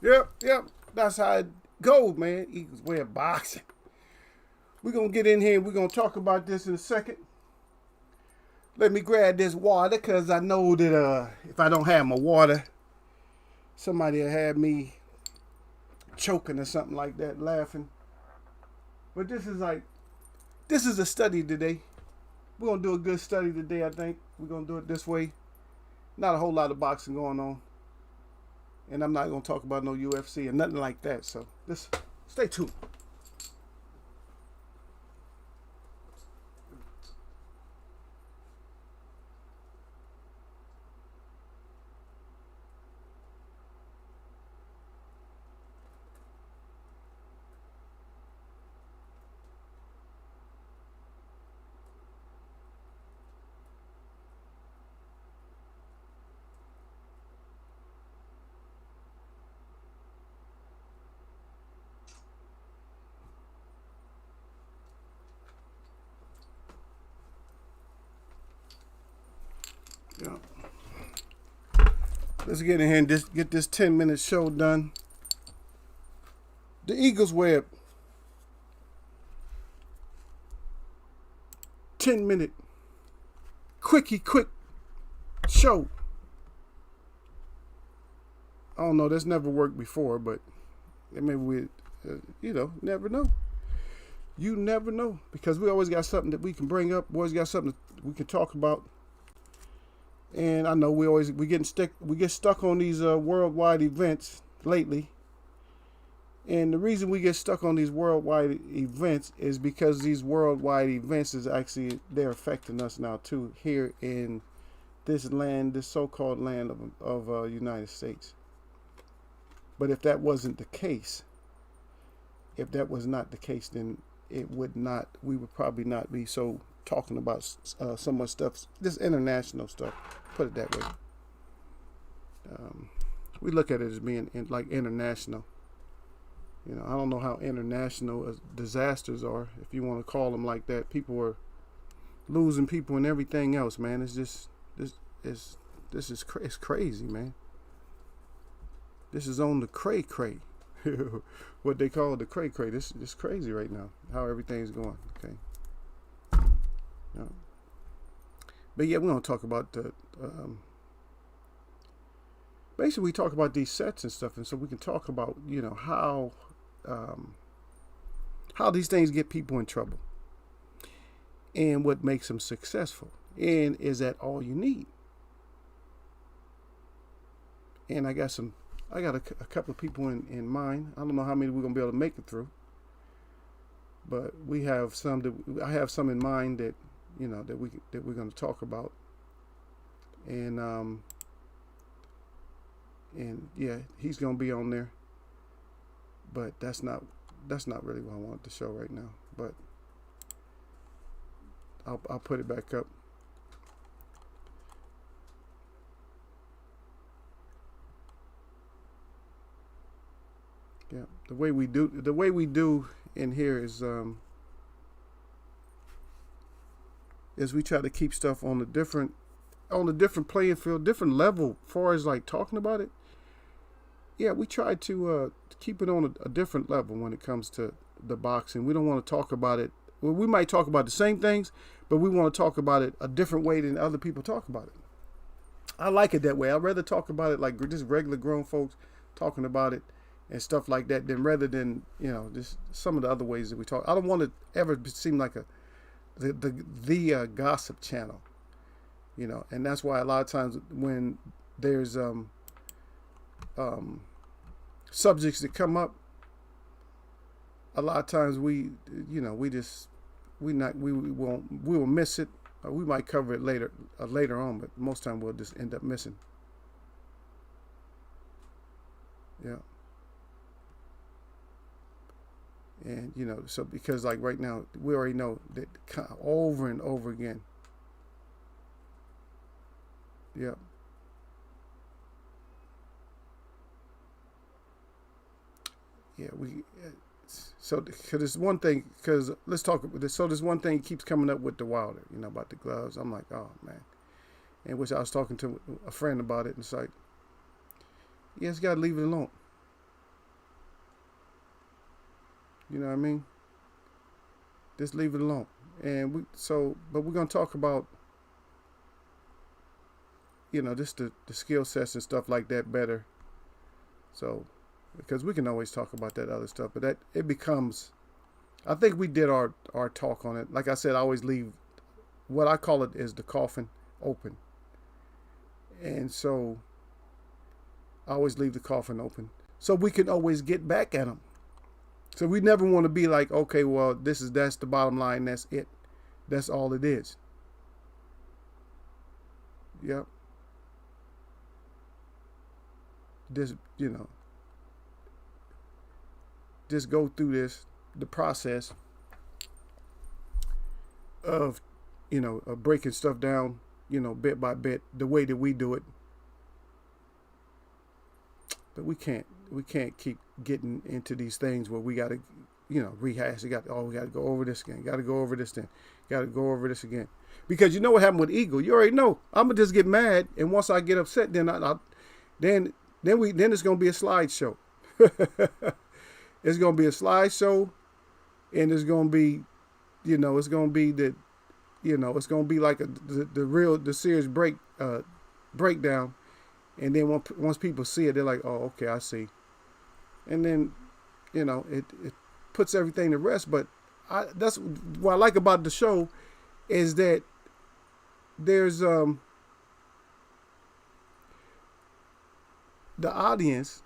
Yep. That's how it goes, man. Eagles way of boxing. We're going to get in here and we're going to talk about this in a second. Let me grab this water because I know that if I don't have my water, somebody will have me choking or something like that, laughing. But this is a study today. We're going to do a good study today, I think. We're going to do it this way. Not a whole lot of boxing going on. And I'm not going to talk about no UFC or nothing like that. So just stay tuned. Yeah. Let's get in here and just get this 10-minute show done. The Eagles Web 10-minute quick show. I don't know, that's never worked before, but maybe we, never know. You never know, because we always got something that we can bring up. We always got something that we can talk about. And I know we get stuck on these worldwide events lately. And the reason we get stuck on these worldwide events is because these worldwide events they're affecting us now too, here in this land, this so-called land of United States. But if that wasn't the case, if that was not the case, then we would probably not be so talking about so much stuff, this international stuff, put it that way. We look at it as being like international. I don't know how international disasters are, if you want to call them like that. People are losing people and everything else, man. It's just it's crazy, man. This is on the cray, what they call the cray. This is crazy right now, how everything's going. Okay. Yeah. But yeah, we're gonna talk about the basically we talk about these sets and stuff, and so we can talk about how these things get people in trouble and what makes them successful, and is that all you need? And I got a couple of people in mind. I don't know how many we're gonna be able to make it through, but I have some in mind that that we're going to talk about, and yeah, he's going to be on there, but that's not really what I want to show right now. But I'll put it back up. Yeah, the way we do in here is we try to keep stuff on a different playing field, different level, as far as like talking about it. Yeah, we try to keep it on a different level when it comes to the boxing. We don't want to talk about it. Well, we might talk about the same things, but we want to talk about it a different way than other people talk about it. I like it that way. I'd rather talk about it like just regular grown folks talking about it and stuff like that, rather than just some of the other ways that we talk. I don't want to ever seem like the gossip channel, and that's why a lot of times when there's subjects that come up, a lot of times we will miss it. We might cover it later on, but most time we'll just end up missing. Yeah. And so because like right now we already know that over and over again. Yeah. Yeah, so because it's one thing, because let's talk about this. So there's one thing keeps coming up with the Wilder, about the gloves. I'm like, oh man. And which I was talking to a friend about it, and it's like, You just gotta leave it alone. You know what I mean? Just leave it alone. And but we're gonna talk about, just the skill sets and stuff like that better. So, because we can always talk about that other stuff, but that it becomes, I think we did our talk on it. Like I said, I always leave, what I call it is the coffin open. And so I always leave the coffin open so we can always get back at them. So we never want to be like, okay, well, that's the bottom line. That's it. That's all it is. Yep. Just, just go through the process of, of breaking stuff down, bit by bit, the way that we do it. But we can't keep getting into these things where we got to, rehash. We got to go over this again. Got to go over this then. Got to go over this again. Because you know what happened with ego. You already know. I'm gonna just get mad, and once I get upset, then then it's gonna be a slideshow. It's gonna be a slideshow, and it's gonna be, it's gonna be that, it's gonna be like the serious breakdown. And then once people see it, they're like, oh, okay, I see. And then, it puts everything to rest. But that's what I like about the show, is that there's the audience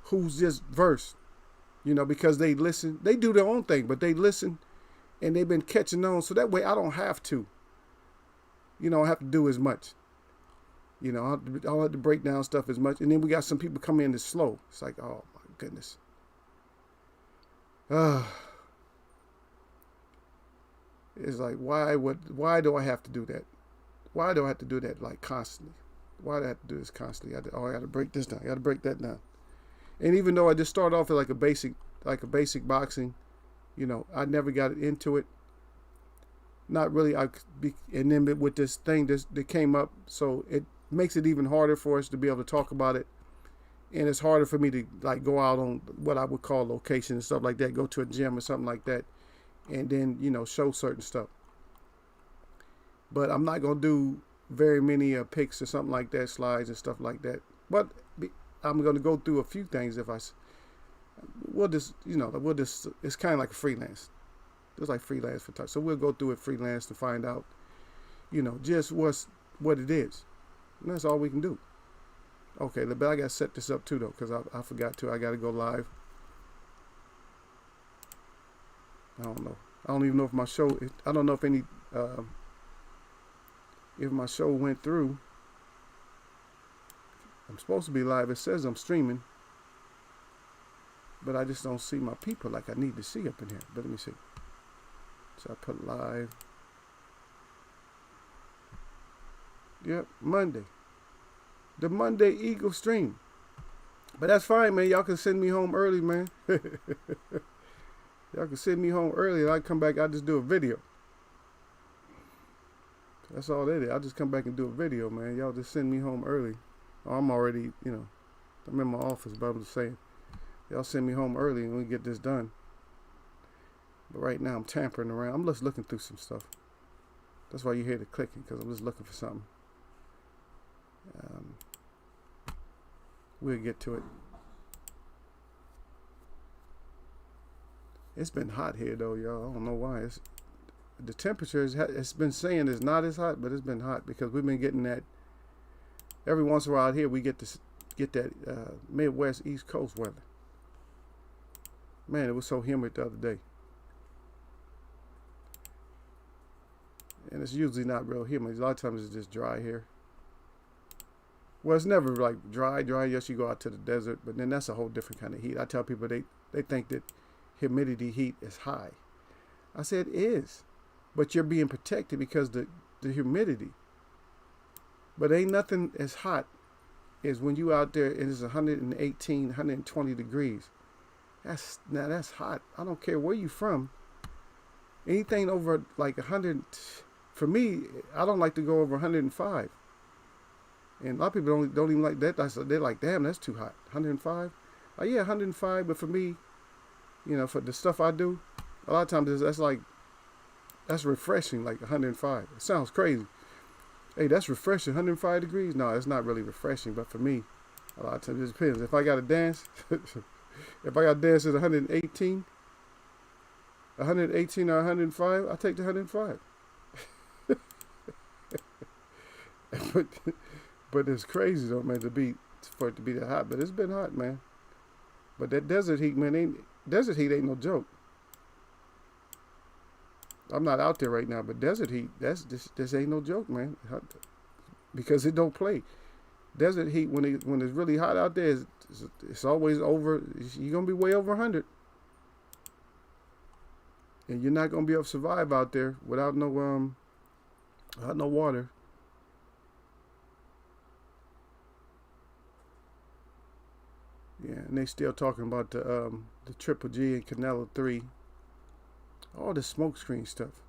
who's just versed, because they listen. They do their own thing, but they listen, and they've been catching on. So that way I don't have to, have to do as much. I don't have to break down stuff as much. And then we got some people come in that's slow. It's like, oh my goodness. It's like, why do I have to do that? Why do I have to do that like constantly? Why do I have to do this constantly? I got to break this down. I got to break that down. And even though I just started off with like a basic boxing, I never got into it. Not really. And then with this thing that came up, so it makes it even harder for us to be able to talk about it. And it's harder for me to like go out on what I would call location and stuff like that, go to a gym or something like that, and then, show certain stuff. But I'm not going to do very many pics or something like that, slides and stuff like that. But I'm going to go through a few things we'll just, it's kind of like a freelance. It's like freelance photography. So we'll go through it freelance to find out, just what it is. And that's all we can do. Okay, but I got to set this up too, though, because I forgot to. I got to go live. I don't know. I don't even know if my show, I don't know if if my show went through. I'm supposed to be live. It says I'm streaming. But I just don't see my people like I need to see up in here. But let me see. So I put live. Yep, Monday. The Monday Eagle stream. But that's fine, man. Y'all can send me home early, man. Y'all can send me home early and I come back, I'll just do a video. That's all that is. I'll just come back and do a video, man. Y'all just send me home early. Oh, I'm already, I'm in my office, but I'm just saying. Y'all send me home early and we get this done. But right now I'm tampering around. I'm just looking through some stuff. That's why you hear the clicking, because I'm just looking for something. We'll get to it. It's been hot here, though, y'all. I don't know why. The temperature it's been saying it's not as hot, but it's been hot because we've been getting that. Every once in a while out here, we get that Midwest East Coast weather. Man, it was so humid the other day. And it's usually not real humid. A lot of times it's just dry here. Well, it's never like dry. Yes, you go out to the desert, but then that's a whole different kind of heat. I tell people they think that humidity heat is high. I said it is, but you're being protected because the humidity. But ain't nothing as hot as when you out there and it's 118, 120 degrees. That's hot. I don't care where you from. Anything over like 100, for me, I don't like to go over 105. And a lot of people don't even like that. They're like, damn, that's too hot. 105. Yeah, 105. But for me, for the stuff I do, a lot of times that's refreshing. Like 105. It sounds crazy. Hey, that's refreshing. 105 degrees. No, it's not really refreshing. But for me, a lot of times it depends. If I got to dance, if I got to dance at 118 or 105, I take the 105. But it's crazy though, man, for it to be that hot. But it's been hot, man. But that desert heat, man, desert heat ain't no joke. I'm not out there right now, but desert heat, this ain't no joke, man. Because it don't play. Desert heat, when it's really hot out there, it's always over. You're gonna be way over 100, and you're not gonna be able to survive out there without no water. Yeah, and they still talking about the Triple G and Canelo 3. All the smokescreen stuff.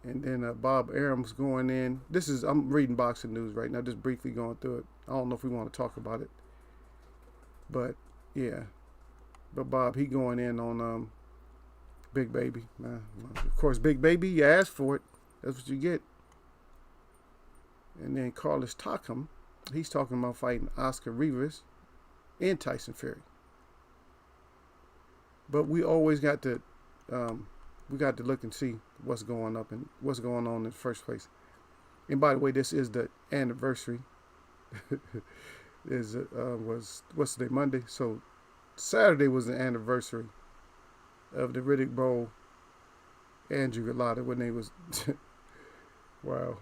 And then Bob Arum's going in. I'm reading boxing news right now, just briefly going through it. I don't know if we want to talk about it. But, yeah. But Bob, he going in on Big Baby. Of course, Big Baby, you asked for it. That's what you get. And then Carlos Takam, he's talking about fighting Oscar Rivas and Tyson Fury. But we always got to look and see what's going up and what's going on in the first place. And by the way, this is the anniversary. Was what's the day? Monday. So Saturday was the anniversary of the Riddick Bowe Andrew Galata when they was wow.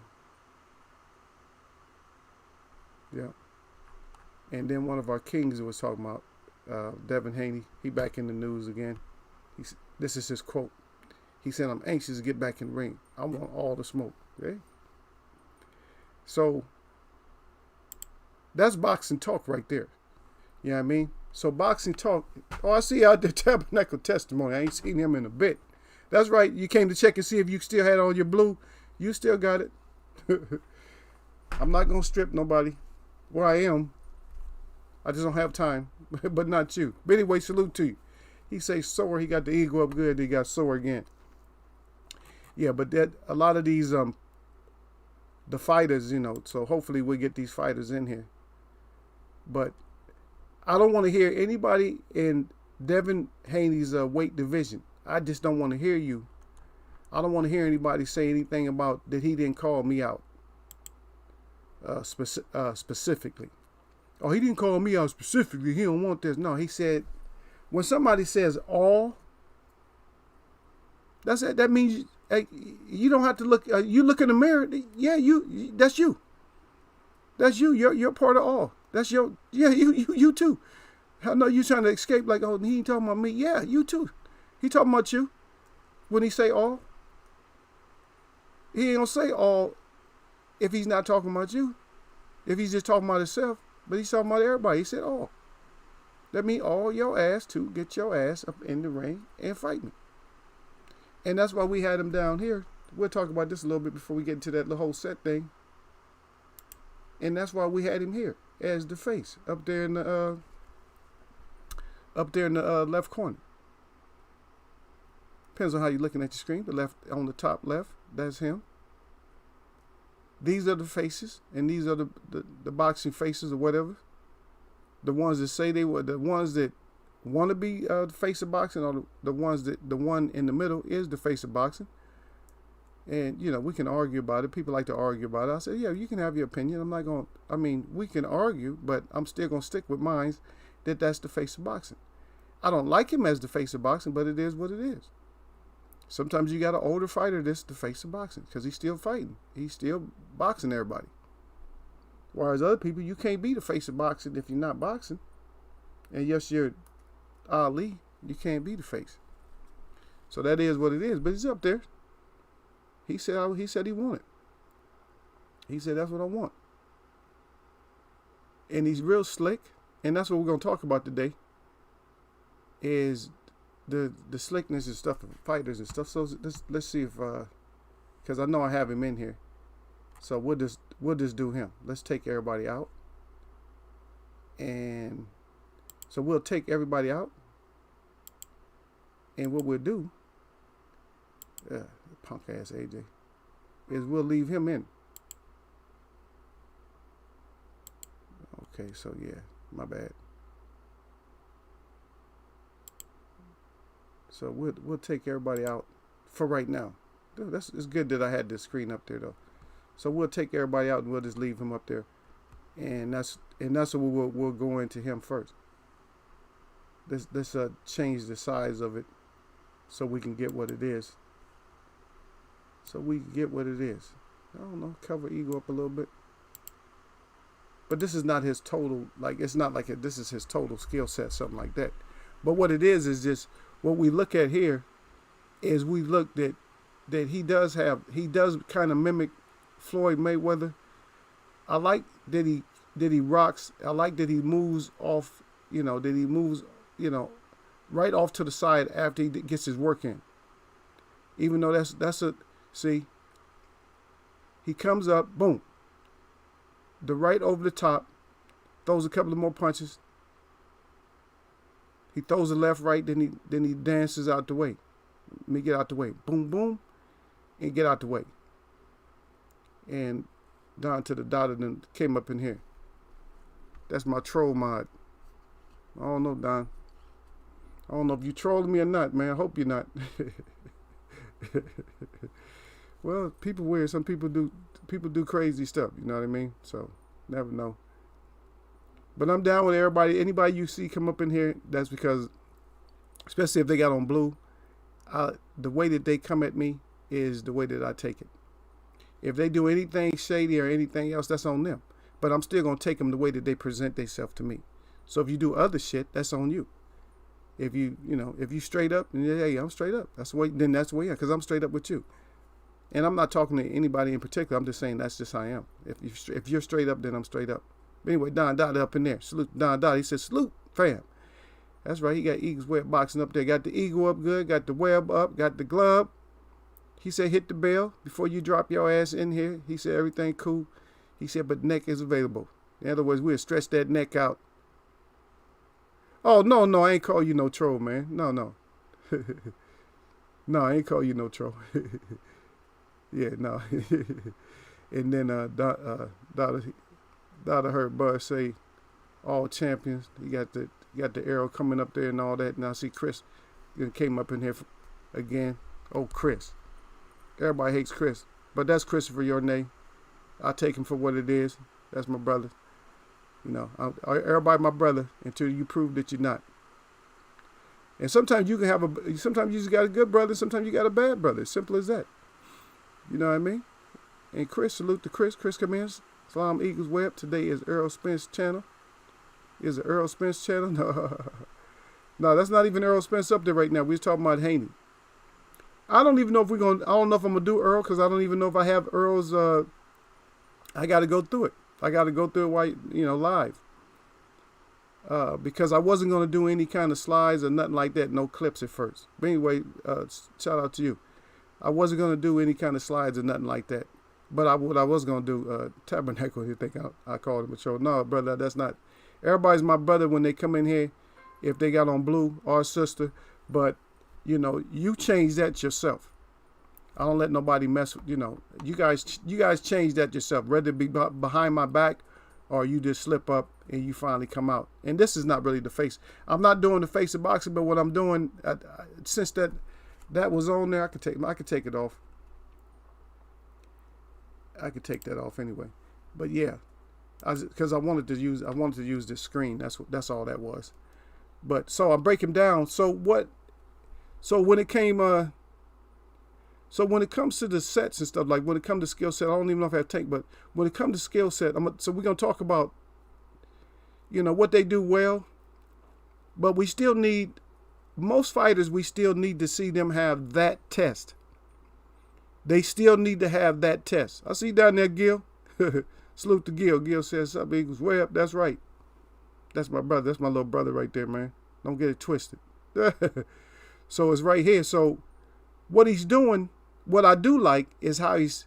Yeah. And then one of our kings was talking about Devin Haney. He back in the news again. This is his quote. He said, "I'm anxious to get back in the ring. I want all the smoke." Okay? So that's boxing talk right there. You know what I mean? So boxing talk. Oh, I see out there Tabernacle Testimony. I ain't seen him in a bit. That's right. You came to check and see if you still had on your blue. You still got it. I'm not going to strip nobody. Where I am, I just don't have time, but not you. But anyway, salute to you. He say sore. He got the ego up good. He got sore again. Yeah, but that a lot of these the fighters, so hopefully we'll get these fighters in here. But I don't want to hear anybody in Devin Haney's weight division. I just don't want to hear you. I don't want to hear anybody say anything about that he didn't call me out. Specifically. Oh, he didn't call me out specifically. He don't want this. No, he said, when somebody says all, that's it. That means you don't have to look. You look in the mirror. Yeah, that's you. That's you. You're part of all. That's you too. I know you trying to escape like, oh, he ain't talking about me. Yeah, you too. He talking about you. When he say all, he ain't gonna say all if he's not talking about you. If he's just talking about himself, but he's talking about everybody. He said all. That means all your ass to get your ass up in the ring and fight me. And that's why we had him down here. We'll talk about this a little bit before we get into that whole set thing. And that's why we had him here as the face up there in the left corner. Depends on how you're looking at your screen. The left on the top left, that's him. These are the faces, and these are the boxing faces or whatever. The ones that say they were, the ones that want to be the face of boxing, or the ones that the one in the middle is the face of boxing. And we can argue about it. People like to argue about it. I said, yeah, you can have your opinion. I'm not going. I mean, we can argue, but I'm still going to stick with mine. That's the face of boxing. I don't like him as the face of boxing, but it is what it is. Sometimes you got an older fighter that's the face of boxing because he's still fighting. He's still boxing everybody. Whereas other people, you can't be the face of boxing if you're not boxing. And yes, you're Ali. You can't be the face. So that is what it is. But he's up there. He said he wanted. He said, that's what I want. And he's real slick. And that's what we're going to talk about today. Is the slickness and stuff of fighters and stuff. So let's see if because I know I have him in here. So we'll just do him. Let's take everybody out. And so we'll take everybody out. And what we'll do, punk ass AJ, is we'll leave him in. Okay, so yeah, my bad. So we'll take everybody out for right now. Dude, it's good that I had this screen up there though. So we'll take everybody out and we'll just leave him up there, and that's what we'll go into him first. Let's change the size of it so we can get what it is. I don't know, cover Eagle up a little bit. But this is not his total, like, it's not like this is his total skill set, something like that. But what it is just, what we look at here is we look that he does kind of mimic Floyd Mayweather. I like that he rocks. I like that he moves off, right off to the side after he gets his work in. Even though see, he comes up, boom. The right over the top, throws a couple of more punches. He throws the left, right, then he dances out the way. Let me get out the way. Boom, boom, and get out the way. And down to the dot and came up in here. That's my troll mod. I don't know, Don. I don't know if you trolling me or not, man. I hope you're not. Well, people weird. Some people do crazy stuff. You know what I mean? So, never know. But I'm down with everybody. Anybody you see come up in here, that's because, especially if they got on blue, the way that they come at me is the way that I take it. If they do anything shady or anything else, that's on them. But I'm still going to take them the way that they present themselves to me. So if you do other shit, that's on you. If you straight up, and hey, I'm straight up. That's the way, then that's the way I am, because I'm straight up with you. And I'm not talking to anybody in particular. I'm just saying that's just how I am. If you're straight up, then I'm straight up. But anyway, Don Dot up in there. Salute Don Dot. He said, salute, fam. That's right. He got Eagles Web boxing up there. Got the eagle up good. Got the web up. Got the glove. He said, hit the bell before you drop your ass in here. He said, everything cool. He said, but neck is available. In other words, we'll stretch that neck out. Oh, no, I ain't call you no troll, man. No. No, I ain't call you no troll. Yeah, no. And then Dada heard Buzz say, all champions. You got the arrow coming up there and all that. Now see Chris came up in here again. Oh, Chris. Everybody hates Chris, but that's Christopher Yornay. I take him for what it is. That's my brother. Everybody my brother until you prove that you're not. And sometimes you can sometimes you just got a good brother, sometimes you got a bad brother. Simple as that. You know what I mean? And Chris, salute to Chris. Chris, come in. Salam Eagles Web. Today is Earl Spence channel. Is it Earl Spence channel? No, that's not even Earl Spence up there right now. We're talking about Haney. I don't even know if I don't know if I'm going to do Earl, because I don't even know if I have Earl's, I got to go through it. I got to go through it live. Because I wasn't going to do any kind of slides or nothing like that. No clips at first. But anyway, shout out to you. I wasn't going to do any kind of slides or nothing like that. But what I was going to do, Tabernacle, you think I called him a troll. No, brother, that's not. Everybody's my brother when they come in here, if they got on blue, or sister. But, you change that yourself. I don't let nobody mess with, you guys change that yourself, whether it be behind my back or you just slip up and you finally come out. And this is not really the face. I'm not doing the face of boxing, but what I'm doing, since that was on there, I could take it off. I could take that off anyway. But yeah, because I wanted to use this screen. That's all that was. But so I break him down. So when it comes to the sets and stuff, like when it comes to skill set, I don't even know if I have take, but when it comes to skill set, so we're going to talk about, what they do well, but we still need, most fighters, we still need to see them have that test. They still need to have that test. I see you down there, Gil. Salute to Gil. Gil says, up Eagles, way up. That's right. That's my brother. That's my little brother right there, man. Don't get it twisted. So it's right here. So what he's doing, what I do like is how he's,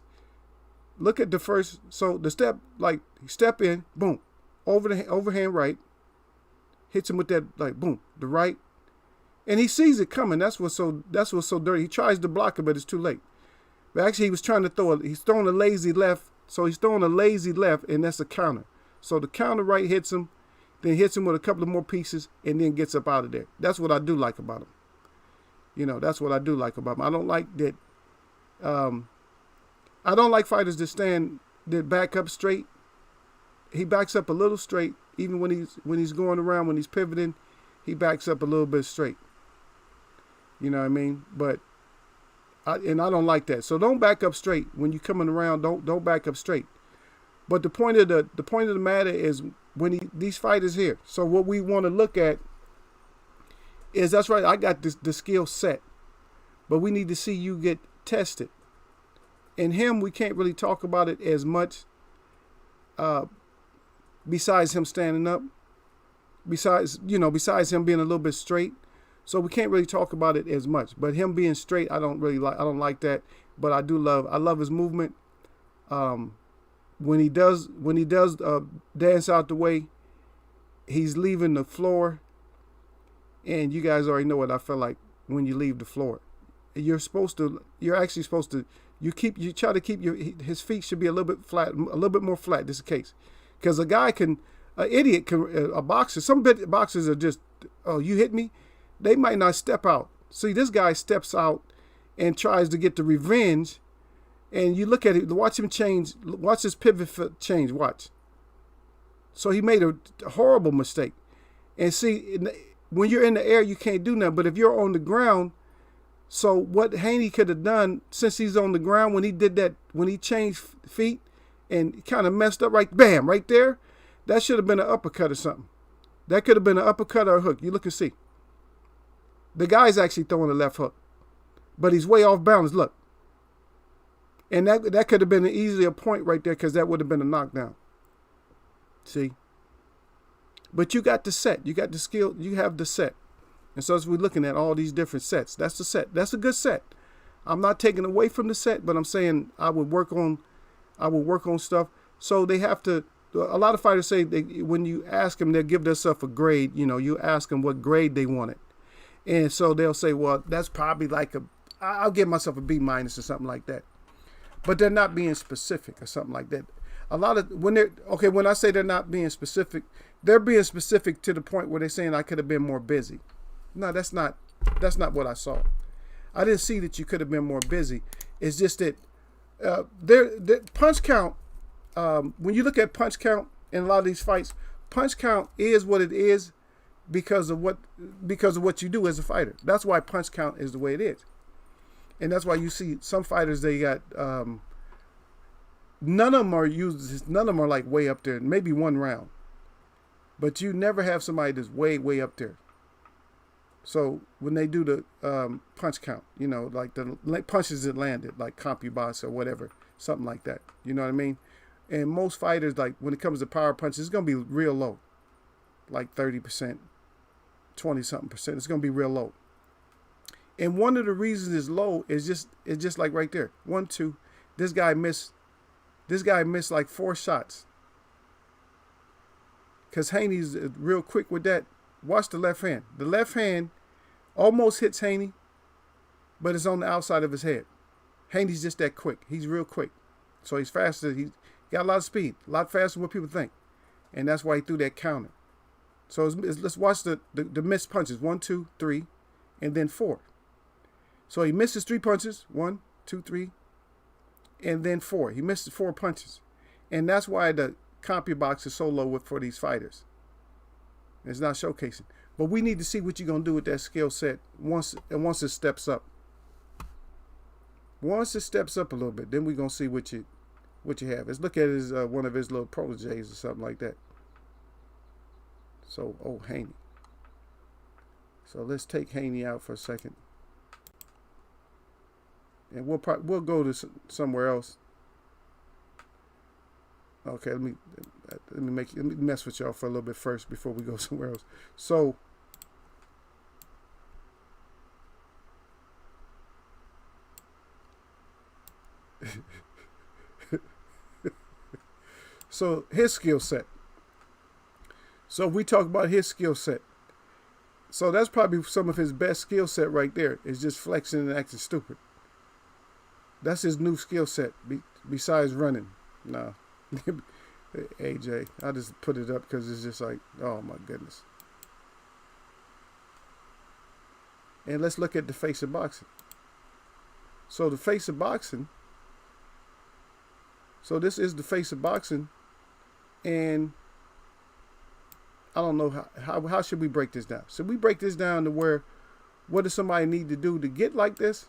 look at the first, so the step, like step in, boom, over the overhand right, hits him with that, like boom, the right, and he sees it coming. That's what's so dirty. He tries to block it, but it's too late. But actually, he was trying to he's throwing a lazy left, so he's throwing a lazy left, and that's a counter. So the counter right hits him, then hits him with a couple of more pieces, and then gets up out of there. That's what I do like about him. You know, that's what I do like about him. I don't like that. I don't like fighters that back up straight. He backs up a little straight, even when he's going around, when he's pivoting, he backs up a little bit straight. You know what I mean? But I don't like that. So don't back up straight when you're coming around. Don't back up straight. But the point of the matter is when these fighters here. So what we want to look at is, that's right, I got the skill set, but we need to see you get tested. In him, we can't really talk about it as much. Besides him standing up, besides him being a little bit straight, so we can't really talk about it as much. But him being straight, I don't like that. But I love his movement. When he does dance out the way, he's leaving the floor, and you guys already know what I feel like when you leave the floor. You're actually supposed to. You try to keep his feet should be a little bit flat, a little bit more flat. This is the case, because an idiot can, a boxer. Some boxers are just, oh, you hit me, they might not step out. See, this guy steps out and tries to get the revenge, and you look at it, watch him change, watch his pivot foot change, watch. So he made a horrible mistake, and see, when you're in the air, you can't do nothing. But if you're on the ground. So what Haney could have done, since he's on the ground, when he did that, when he changed feet and kind of messed up right there, that should have been an uppercut or something. That could have been an uppercut or a hook. You look and see. The guy's actually throwing a left hook, but he's way off balance. Look. And that could have been easily a point right there, because that would have been a knockdown. See? But you got the set. You got the skill. You have the set. And so as we're looking at all these different sets, that's the set. That's a good set. I'm not taking away from the set, but I'm saying I would work on stuff. So they have to. A lot of fighters say when you ask them, they'll give themselves a grade. You know, you ask them what grade they want it, and so they'll say, well, that's probably like I'll give myself a B- or something like that. But they're not being specific or something like that. When I say they're not being specific, they're being specific to the point where they're saying I could have been more busy. No, that's not what I saw. I didn't see that you could have been more busy. It's just that their punch count. When you look at punch count in a lot of these fights, punch count is what it is because of what you do as a fighter. That's why punch count is the way it is, and that's why you see some fighters, they got none of them are like way up there. Maybe one round, but you never have somebody that's way up there. So when they do the punch count, you know, like the punches that landed, like CompuBox or whatever, something like that. You know what I mean? And most fighters, like when it comes to power punches, it's going to be real low, like 30%, 20-something%. It's going to be real low. And one of the reasons it's low is just like right there. 1, 2. This guy missed like 4 shots. Because Haney's real quick with that. Watch the left hand. The left hand almost hits Haney, but it's on the outside of his head. Haney's just that quick. He's real quick. So he's faster. He's got a lot of speed, a lot faster than what people think. And that's why he threw that counter. So let's watch the missed punches. 1, 2, 3, and then 4. So he misses 3 punches. 1, 2, 3, and then 4. He missed 4 punches. And that's why the CompuBox is so low for these fighters. It's not showcasing. But we need to see what you're going to do with that skill set once it steps up. Once it steps up a little bit, then we're going to see what you have. Let's look at his one of his little proteges or something like that. So, Haney. So let's take Haney out for a second. And we'll go to somewhere else. Okay, let me mess with y'all for a little bit first before we go somewhere else. So So his skill set. So if we talk about his skill set, so that's probably some of his best skill set right there, is just flexing and acting stupid. That's his new skill set besides running. No. AJ, I just put it up because it's just like, oh my goodness. And let's look at the face of boxing. So the face of boxing. So this is the face of boxing. And I don't know how should we break this down? Should we break this down to where, what does somebody need to do to get like this?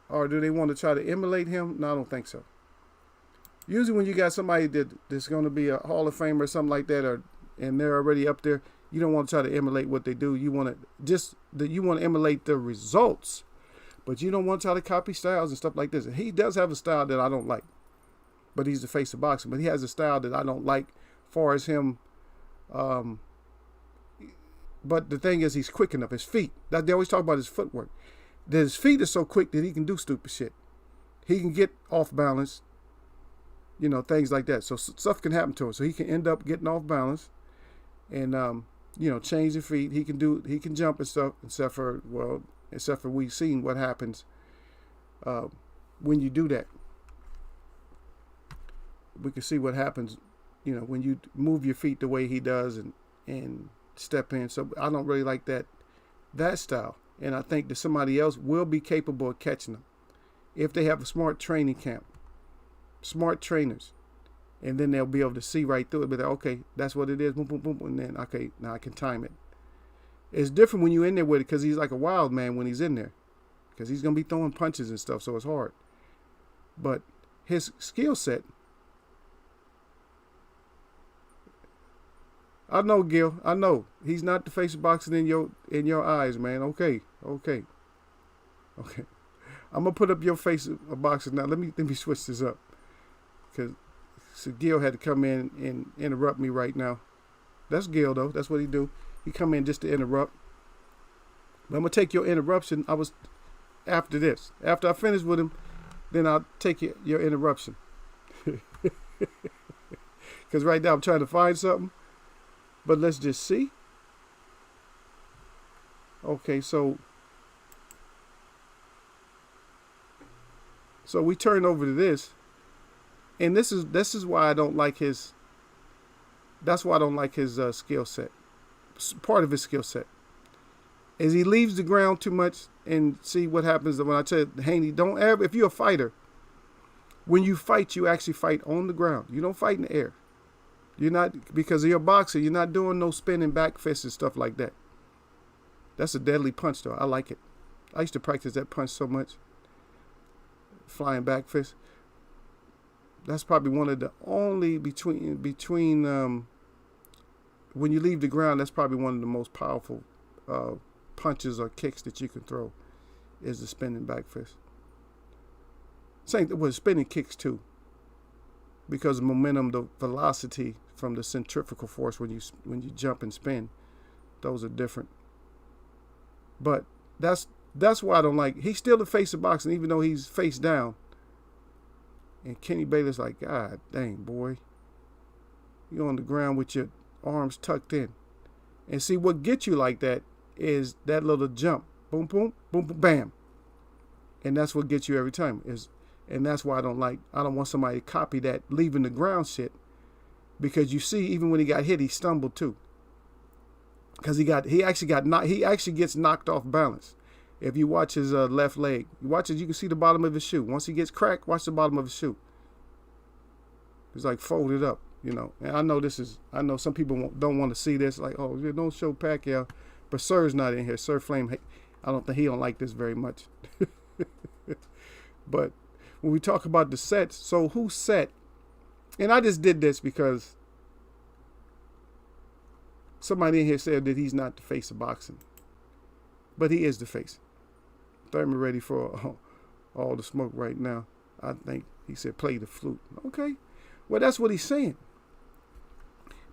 Or do they want to try to emulate him? No, I don't think so. Usually when you got somebody that's going to be a Hall of Famer or something like that, and they're already up there, you don't want to try to emulate what they do. You want to emulate the results, but you don't want to try to copy styles and stuff like this. And he does have a style that I don't like, but he's the face of boxing. But he has a style that I don't like, far as him. But the thing is, he's quick enough. His feet. They always talk about his footwork. That his feet are so quick that he can do stupid shit. He can get off balance. You know, things like that. So stuff can happen to him. So he can end up getting off balance, and change the feet. He can jump and stuff. Except for we've seen what happens when you do that. We can see what happens, when you move your feet the way he does and step in. So I don't really like that style. And I think that somebody else will be capable of catching them if they have a smart training camp, smart trainers, and then they'll be able to see right through it. But okay, that's what it is. Boom, boom, boom, and then okay, now I can time it. It's different when you're in there with it because he's like a wild man when he's in there, because he's gonna be throwing punches and stuff, so it's hard. But his skill set, I know, Gil. I know he's not the face of boxing in your eyes, man. Okay. I'm gonna put up your face of boxing now. Let me switch this up, because Gil had to come in and interrupt me right now. That's Gil though. That's what he do. He come in just to interrupt. But I'm gonna take your interruption. After this. After I finish with him, then I'll take your interruption. Because right now I'm trying to find something. But let's just see. Okay, so we turn over to this, and this is why I don't like his. That's why I don't like his skill set. Part of his skill set is he leaves the ground too much, and see what happens when I tell you, Haney, don't ever. If you're a fighter, when you fight, you actually fight on the ground. You don't fight in the air. You're not, because you're a boxer, you're not doing no spinning back fists and stuff like that. That's a deadly punch, though. I like it. I used to practice that punch so much. Flying back fist. That's probably one of the only between when you leave the ground, that's probably one of the most powerful punches or kicks that you can throw, is the spinning back fist. Same with spinning kicks too, because of momentum, the velocity from the centrifugal force when you jump and spin, those are different. But that's why I don't like. He's still the face of boxing, even though he's face down. And Kenny Baylor's like, God dang, boy, you're on the ground with your arms tucked in. And see, what gets you like that is that little jump, boom, boom, boom, boom, bam. And that's what gets you every time. And that's why I don't want somebody to copy that leaving the ground shit. Because you see, even when he got hit, he stumbled too. Because he actually gets knocked off balance. If you watch his left leg, you can see the bottom of his shoe. Once he gets cracked, watch the bottom of his shoe. It's like folded up, And I know some people don't want to see this. Like, oh, don't show Pacquiao. But Sir's not in here. Sir Flame, I don't think he don't like this very much. But when we talk about the sets, so who set? And I just did this because somebody in here said that he's not the face of boxing. But he is the face. Thurman ready for all the smoke right now. I think he said play the flute. Okay. Well, that's what he's saying.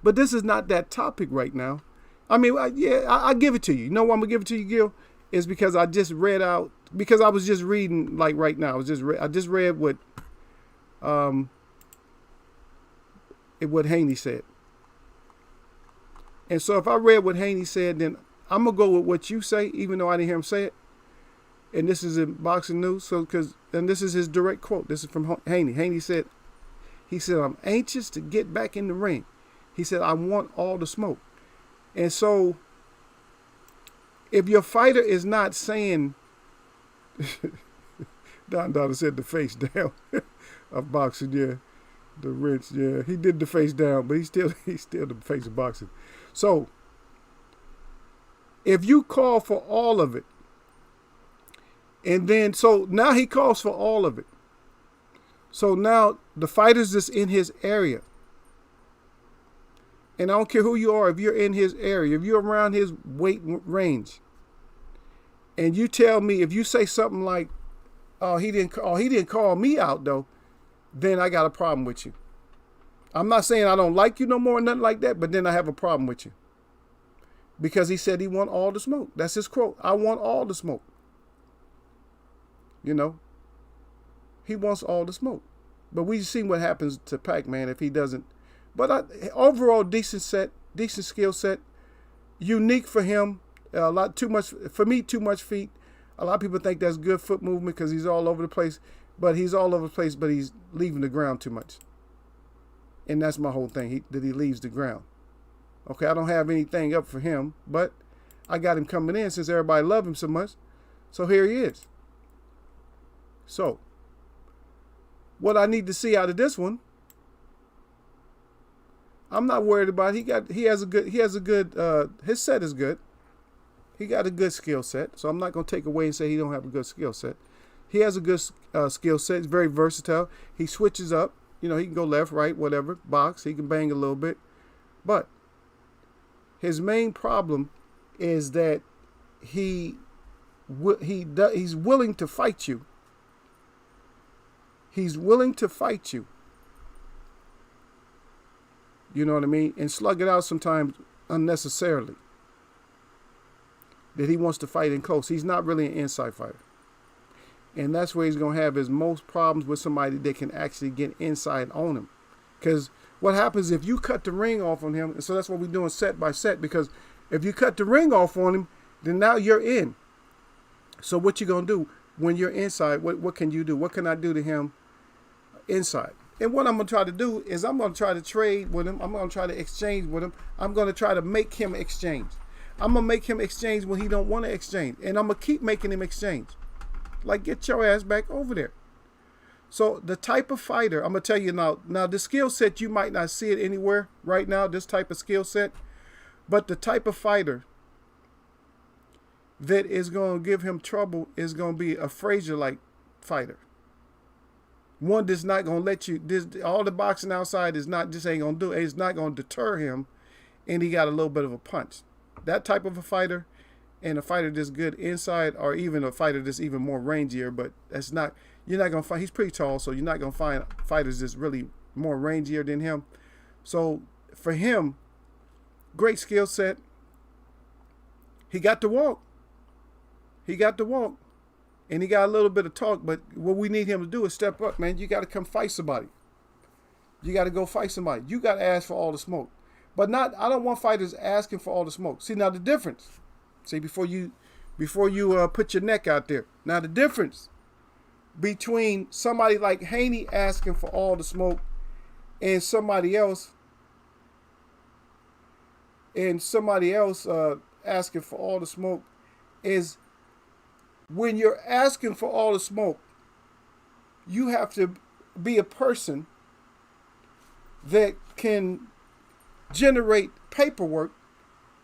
But this is not that topic right now. I mean, I give it to you. You know why I'm going to give it to you, Gil? Is because I just read out because I was just reading like right now. I just read what Haney said. And so if I read what Haney said, then I'm gonna go with what you say, even though I didn't hear him say it. And this is in Boxing News, and this is his direct quote. This is from Haney. Haney said, "I'm anxious to get back in the ring." He said, "I want all the smoke." And so, if your fighter is not saying, Don Dada said the face down of boxing, yeah, the Rich, yeah, he did the face down, but he's still the face of boxing. So, if you call for all of it, and then so now he calls for all of it. So now the fighters that's in his area, and I don't care who you are, if you're in his area, if you're around his weight range, and you tell me, if you say something like, "Oh, he didn't call me out though," then I got a problem with you. I'm not saying I don't like you no more or nothing like that, but then I have a problem with you. Because he said he want all the smoke. That's his quote. "I want all the smoke." You know, he wants all the smoke. But we've seen what happens to Pac-Man if he doesn't. But overall, decent skill set, unique for him. A lot too much for me. Too much feet. A lot of people think that's good foot movement because he's all over the place. But he's all over the place. But he's leaving the ground too much. And that's my whole thing. That he leaves the ground. Okay, I don't have anything up for him, but I got him coming in since everybody loved him so much. So here he is. So, what I need to see out of this one, I'm not worried about. His set is good. He got a good skill set. So I'm not going to take away and say he don't have a good skill set. He has a good skill set. He's very versatile. He switches up. You know, he can go left, right, whatever, box. He can bang a little bit. But his main problem is that he's willing to fight you. He's willing to fight you. You know what I mean? And slug it out sometimes unnecessarily. That he wants to fight in close. He's not really an inside fighter. And that's where he's going to have his most problems with somebody that can actually get inside on him. Because what happens if you cut the ring off on him, and so that's what we're doing set by set, because if you cut the ring off on him, then now you're in. So what you going to do when you're inside, what can you do? What can I do to him inside? And what I'm going to try to do is I'm going to try to trade with him. I'm going to try to exchange with him. I'm going to try to make him exchange. I'm going to make him exchange when he don't want to exchange. And I'm going to keep making him exchange. Like, get your ass back over there. So the type of fighter, I'm going to tell you now the skill set, you might not see it anywhere right now, this type of skill set. But the type of fighter that is going to give him trouble is going to be a Frazier-like fighter. One that's not going to let you, all the boxing outside is not, just ain't going to do it. It's not going to deter him, and he got a little bit of a punch. That type of a fighter, and a fighter that's good inside, or even a fighter that's even more rangier, but that's not, you're not going to find, he's pretty tall, so you're not going to find fighters that's really more rangier than him. So for him, great skill set. He got to walk. And he got a little bit of talk, but what we need him to do is step up, man. You got to come fight somebody. You got to go fight somebody. You got to ask for all the smoke. But I don't want fighters asking for all the smoke. See, now the difference. See, before you put your neck out there. Now the difference between somebody like Haney asking for all the smoke and somebody else asking for all the smoke is, when you're asking for all the smoke, you have to be a person that can generate paperwork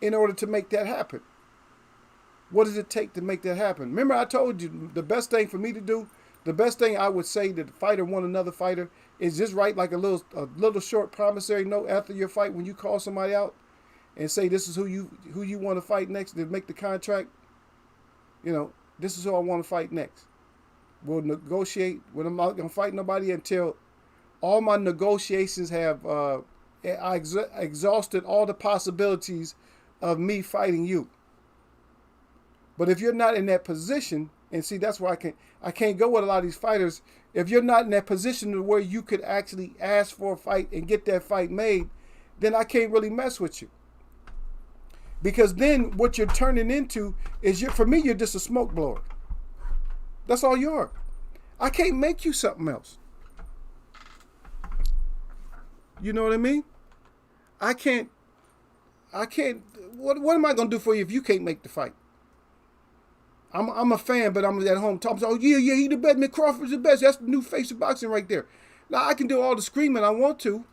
in order to make that happen. What does it take to make that happen? Remember, I told you the best thing for me to do, the best thing I would say that the fighter want another fighter is just write like a little short promissory note after your fight when you call somebody out and say, this is who you want to fight next, to make the contract. You know, this is who I want to fight next. We'll negotiate. I'm not going to fight nobody until all my negotiations have I exhausted all the possibilities of me fighting you. But if you're not in that position, And see, that's why I can't go with a lot of these fighters. If you're not in that position where you could actually ask for a fight and get that fight made, then I can't really mess with you. Because then what you're turning into is, for me, you're just a smoke blower. That's all you are. I can't make you something else. You know what I mean? I can't. What am I going to do for you if you can't make the fight? I'm a fan, but I'm at home talking, oh, yeah, he the best. Mick Crawford's the best. That's the new face of boxing right there. Now, I can do all the screaming I want to.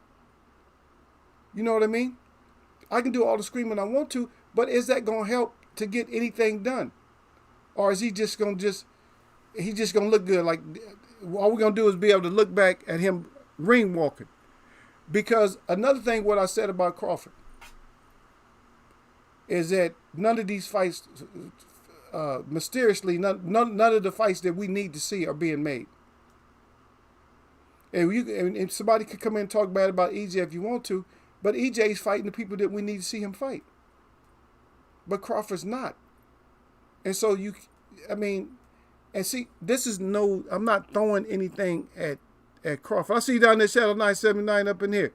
You know what I mean? I can do all the screaming I want to, but is that going to help to get anything done? Or is he just going to look good? Like, all we're going to do is be able to look back at him ring walking. Because another thing, what I said about Crawford, is that none of these fights, mysteriously, none of the fights that we need to see are being made. And somebody could come in and talk bad about EJ if you want to, but EJ's fighting the people that we need to see him fight. But Crawford's not. And so and see, I'm not throwing anything at Crawford. I see you down there, Shadow 979 up in here.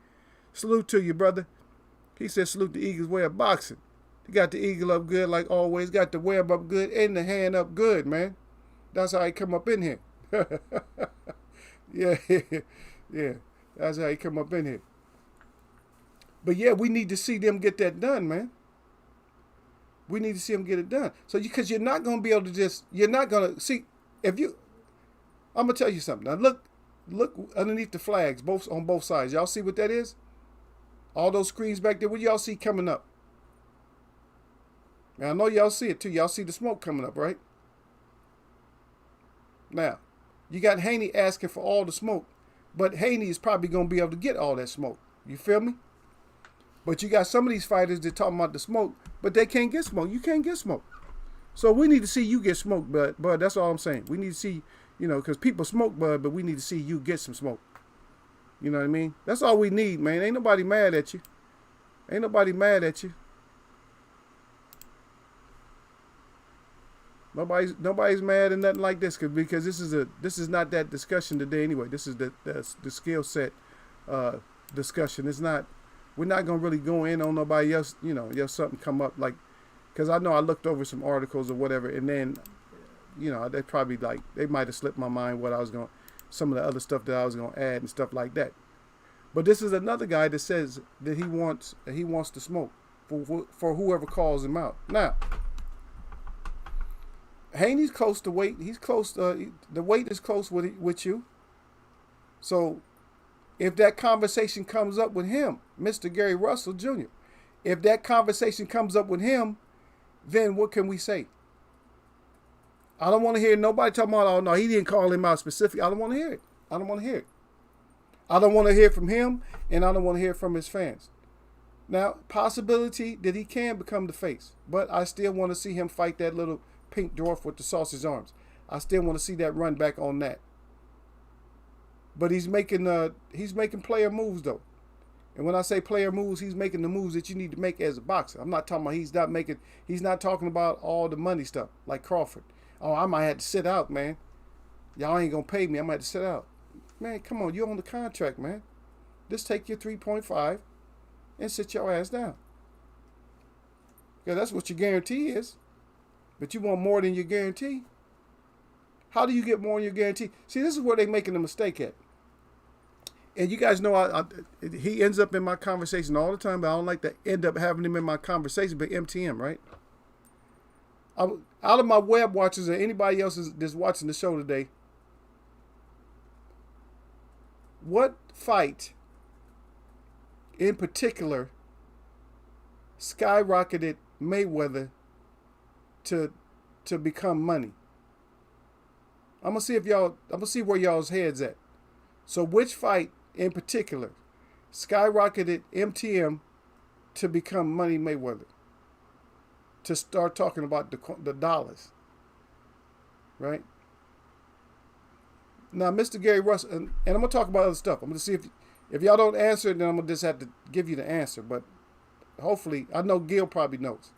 Salute to you, brother. He said salute the Eagles way of boxing. He got the eagle up good like always, got the web up good, and the hand up good, man. That's how he come up in here. Yeah. That's how he come up in here. But yeah, we need to see them get that done, man. We need to see them get it done. So because you're not going to be able to you're not going to, see, I'm going to tell you something. Now look underneath the flags, on both sides. Y'all see what that is? All those screens back there, what y'all see coming up? Now, I know y'all see it too. Y'all see the smoke coming up, right? Now, you got Haney asking for all the smoke, but Haney is probably going to be able to get all that smoke. You feel me? But you got some of these fighters that talking about the smoke, but they can't get smoke. You can't get smoke. So we need to see you get smoke, bud. That's all I'm saying. We need to see, because people smoke, bud, but we need to see you get some smoke. You know what I mean? That's all we need, man. Ain't nobody mad at you. Ain't nobody mad at you. Nobody's mad and nothing like this because this is not that discussion today anyway. This is the skill set discussion. It's not. We're not gonna really go in on nobody else. Something come up like, because I know I looked over some articles or whatever, and then, they probably they might have slipped my mind some of the other stuff that I was gonna add and stuff like that. But this is another guy that says that he wants to smoke for whoever calls him out. Now, Haney's close to weight. He's close. The weight is close with you. So, if that conversation comes up with him, Mr. Gary Russell Jr., if that conversation comes up with him, then what can we say? I don't want to hear nobody talking about, oh no, he didn't call him out specifically. I don't want to hear it. I don't want to hear it. I don't want to hear from him, and I don't want to hear from his fans. Now, possibility that he can become the face, but I still want to see him fight that little pink dwarf with the sausage arms. I still want to see that run back on that. But he's making player moves though. And when I say player moves, he's making the moves that you need to make as a boxer. I'm not talking about he's not talking about all the money stuff like Crawford. Oh, I might have to sit out, man. Y'all ain't gonna pay me. I might have to sit out. Man, come on, you're on the contract, man. Just take your 3.5 and sit your ass down. Yeah, that's what your guarantee is. But you want more than your guarantee. How do you get more than your guarantee? See, this is where they're making a mistake at. And you guys know he ends up in my conversation all the time, but I don't like to end up having him in my conversation, but MTM, right? Out of my web watchers or anybody else that's watching the show today, what fight in particular skyrocketed Mayweather to become money? I'm gonna see where y'all's heads at. So which fight in particular skyrocketed MTM to become Money Mayweather? To start talking about the dollars, right? Now, Mr. Gary Russell, and I'm gonna talk about other stuff. I'm gonna see if y'all don't answer it, then I'm gonna just have to give you the answer. But hopefully, I know Gil probably knows.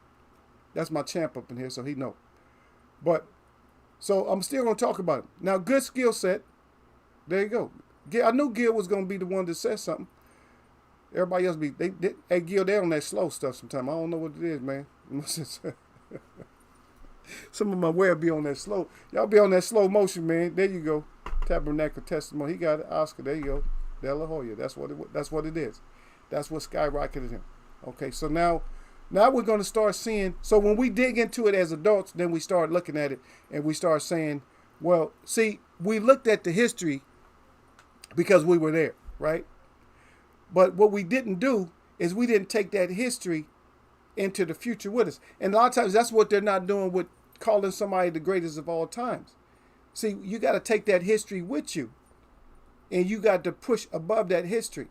That's my champ up in here, so he knows. But So I'm still going to talk about him. Now, good skill set. There you go. I knew Gil was going to be the one that said something. Everybody else hey, Gil, they on that slow stuff sometimes. I don't know what it is, man. Some of my web be on that slow. Y'all be on that slow motion, man. There you go. Tabernacle testimony. He got an Oscar. There you go. De La Hoya. That's what it is. That's what skyrocketed him. Okay, so now we're going to start seeing. So when we dig into it as adults, then we start looking at it and we start saying, well, see, we looked at the history because we were there, right? But what we didn't do is we didn't take that history into the future with us. And a lot of times that's what they're not doing with calling somebody the greatest of all times. See, you got to take that history with you and you got to push above that history.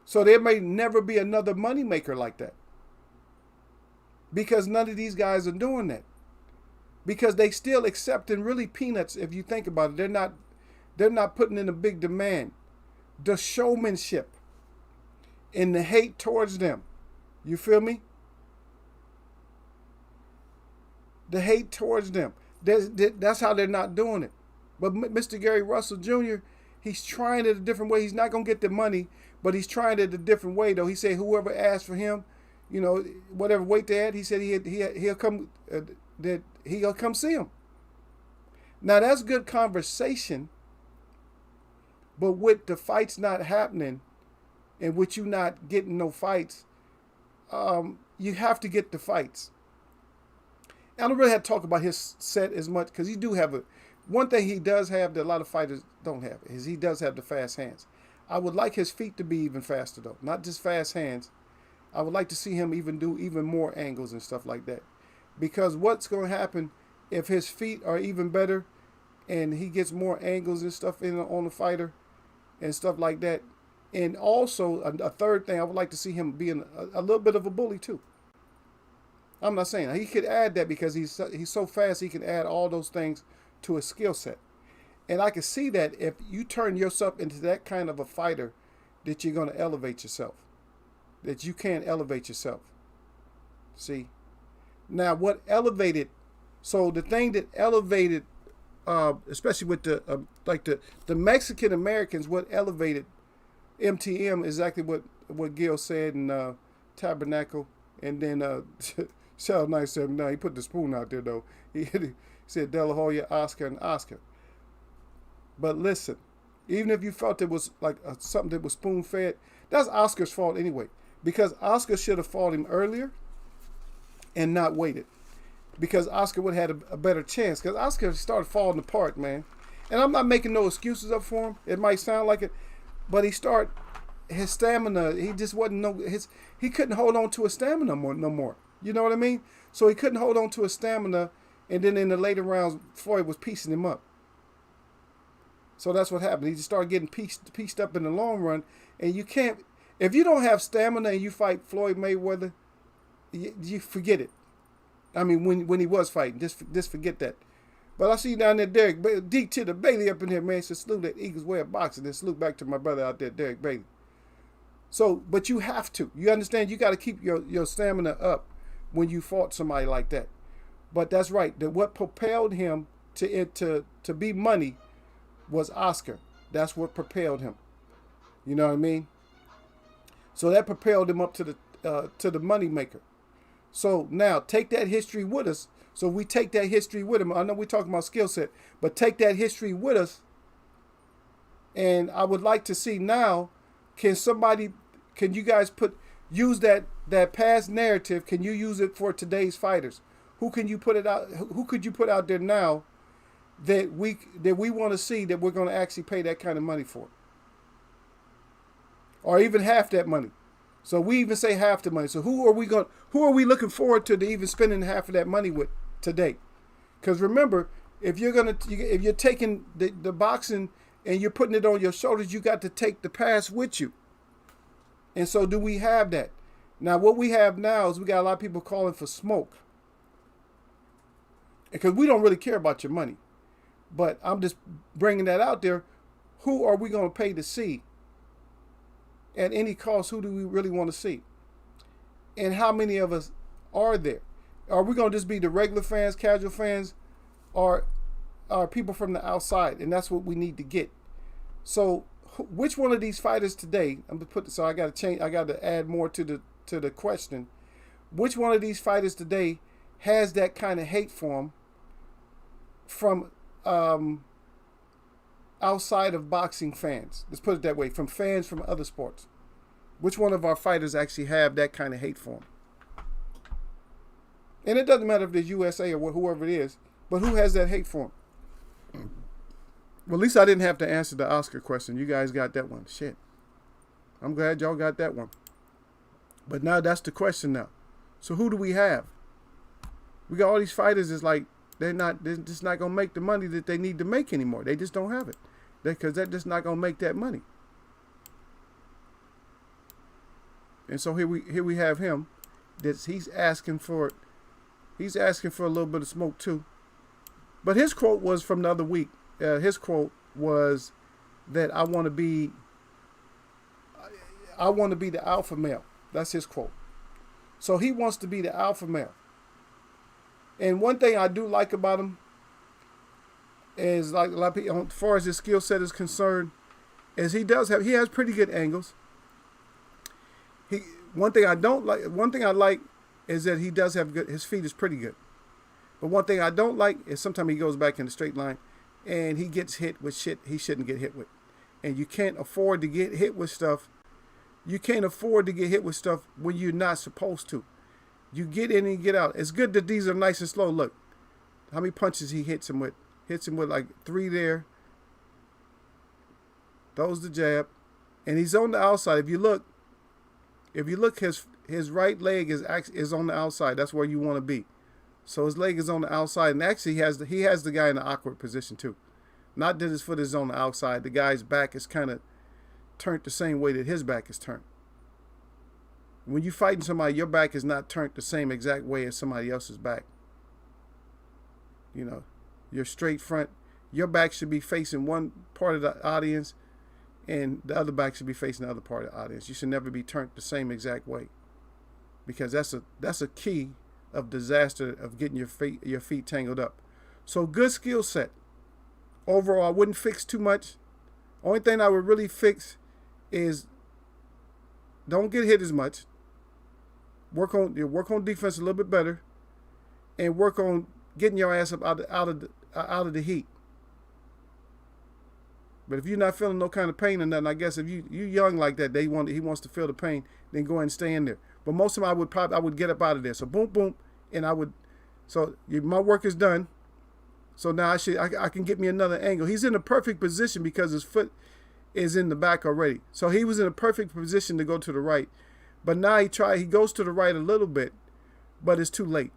So there may never be another moneymaker like that. Because none of these guys are doing that. Because they still accepting really peanuts if you think about it. They're not putting in a big demand. The showmanship and the hate towards them. You feel me? The hate towards them. That's how they're not doing it. But Mr. Gary Russell Jr., he's trying it a different way. He's not going to get the money, but he's trying it a different way, though. He said whoever asked for him, you know, whatever weight they had, he said he'll come he'll come see him. Now, that's good conversation, but with the fights not happening and with you not getting no fights, you have to get the fights. I don't really have to talk about his set as much because he do have one thing he does have that a lot of fighters don't have is he does have the fast hands. I would like his feet to be even faster though, not just fast hands. I would like to see him even do even more angles and stuff like that, because what's going to happen if his feet are even better and he gets more angles and stuff on the fighter and stuff like that. And also a third thing, I would like to see him being a little bit of a bully too. I'm not saying he could add that because he's so fast. He can add all those things to his skill set. And I can see that if you turn yourself into that kind of a fighter, that you're going to elevate yourself, that you can't elevate yourself. See, now what elevated? So the thing that elevated, especially with the Mexican Americans, what elevated MTM is exactly what Gil said in Tabernacle, and then Shell Knight said, no, he put the spoon out there though. He said De La Hoya, Oscar, and Oscar. But listen, even if you felt it was like something that was spoon fed, that's Oscar's fault anyway, because Oscar should have fought him earlier and not waited, because Oscar would have had a better chance, because Oscar started falling apart, man. And I'm not making no excuses up for him. It might sound like it, but his stamina, he just wasn't he couldn't hold on to his stamina no more. You know what I mean? So he couldn't hold on to his stamina, and then in the later rounds, Floyd was piecing him up. So that's what happened. He just started getting pieced up in the long run, and you can't, if you don't have stamina and you fight Floyd Mayweather, you forget it. I mean, when he was fighting, just forget that. But I see down there Derek D to the Bailey up in here, man. So salute that Eagles way of boxing, and salute back to my brother out there, Derek Bailey. So, but you have to. You understand? You got to keep your stamina up when you fought somebody like that. But that's right. That what propelled him to be money was Oscar. That's what propelled him. You know what I mean? So that propelled him up to the money maker. So now take that history with us. So we take that history with him. I know we're talking about skill set, but take that history with us. And I would like to see now, can you guys use that past narrative? Can you use it for today's fighters? Who can you put it out? Who could you put out there now that we want to see that we're going to actually pay that kind of money for, or even half that money? So we even say half the money. So who are we looking forward to even spending half of that money with today? Because remember, if you're taking the boxing and you're putting it on your shoulders, you got to take the past with you. And so do we have that? Now, what we have now is we got a lot of people calling for smoke. Because we don't really care about your money. But I'm just bringing that out there. Who are we going to pay to see? At any cost, who do we really want to see? And how many of us are there? Are we going to just be the regular fans, casual fans, are people from the outside, and that's what we need to get. So, which one of these fighters today? I'm gonna put. So I got to change. I got to add more to the question. Which one of these fighters today has that kind of hate for him from outside of boxing fans? Let's put it that way. From fans from other sports. Which one of our fighters actually have that kind of hate for him? And it doesn't matter if it's USA or whoever it is, but who has that hate for him? Well, at least I didn't have to answer the Oscar question. You guys got that one. Shit. I'm glad y'all got that one. But now that's the question now. So who do we have? We got all these fighters. It's like they're just not going to make the money that they need to make anymore. They just don't have it. Because they're just not going to make that money. And so here we have him. He's asking for a little bit of smoke too. But his quote was from the other week. His quote was that I want to be the alpha male. That's his quote. So he wants to be the alpha male. And one thing I do like about him is, like a lot of people, as far as his skill set is concerned, is he has pretty good angles. One thing I like is that he does have his feet is pretty good. But one thing I don't like is sometimes he goes back in the straight line and he gets hit with shit he shouldn't get hit with. And you can't afford to get hit with stuff. You can't afford to get hit with stuff when you're not supposed to. You get in and you get out. It's good that these are nice and slow. Look, how many punches he hits him with. Hits him with like 3 there. Throws the jab. And he's on the outside. If you look, his right leg is on the outside. That's where you want to be. So his leg is on the outside, and actually he has the guy in an awkward position too. Not that his foot is on the outside. The guy's back is kind of turned the same way that his back is turned. When you're fighting somebody, your back is not turned the same exact way as somebody else's back. You know, your straight front, your back should be facing one part of the audience, and the other back should be facing the other part of the audience. You should never be turned the same exact way, because that's a key of disaster of getting your feet tangled up. So good skill set. Overall, I wouldn't fix too much. Only thing I would really fix is don't get hit as much. Work on defense a little bit better, and work on getting your ass up out of the heat. But if you're not feeling no kind of pain or nothing, I guess if you young like that, he wants to feel the pain, then go ahead and stay in there. But most of them I would get up out of there. So boom, boom, and my work is done. So now I can get me another angle. He's in a perfect position because his foot is in the back already. So he was in a perfect position to go to the right. But now he goes to the right a little bit, but it's too late.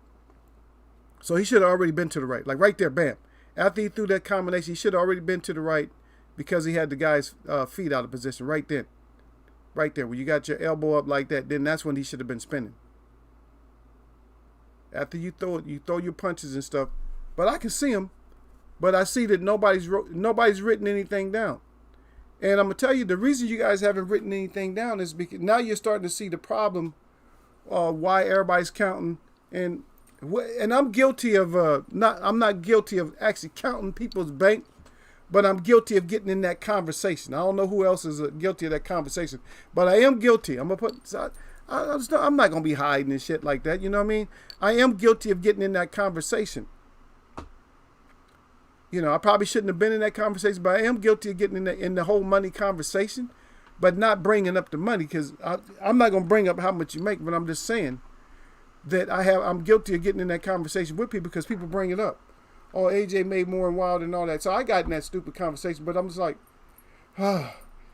So he should have already been to the right. Like right there, bam. After he threw that combination, he should have already been to the right because he had the guy's feet out of position right then. Right there, when you got your elbow up like that, then that's when he should have been spinning. After you throw your punches and stuff. But I can see him. But I see that nobody's written anything down. And I'm going to tell you, the reason you guys haven't written anything down is because now you're starting to see the problem why everybody's counting. And I'm guilty of, I'm not guilty of actually counting people's bank, but I'm guilty of getting in that conversation. I don't know who else is guilty of that conversation, but I am guilty. I'm not going to be hiding and shit like that. You know what I mean? I am guilty of getting in that conversation. You know, I probably shouldn't have been in that conversation, but I am guilty of getting in the whole money conversation, but not bringing up the money, because I'm not going to bring up how much you make, but I'm just saying that I'm guilty of getting in that conversation with people because people bring it up. Oh, AJ made more and Wild and all that. So I got in that stupid conversation, but I'm just like,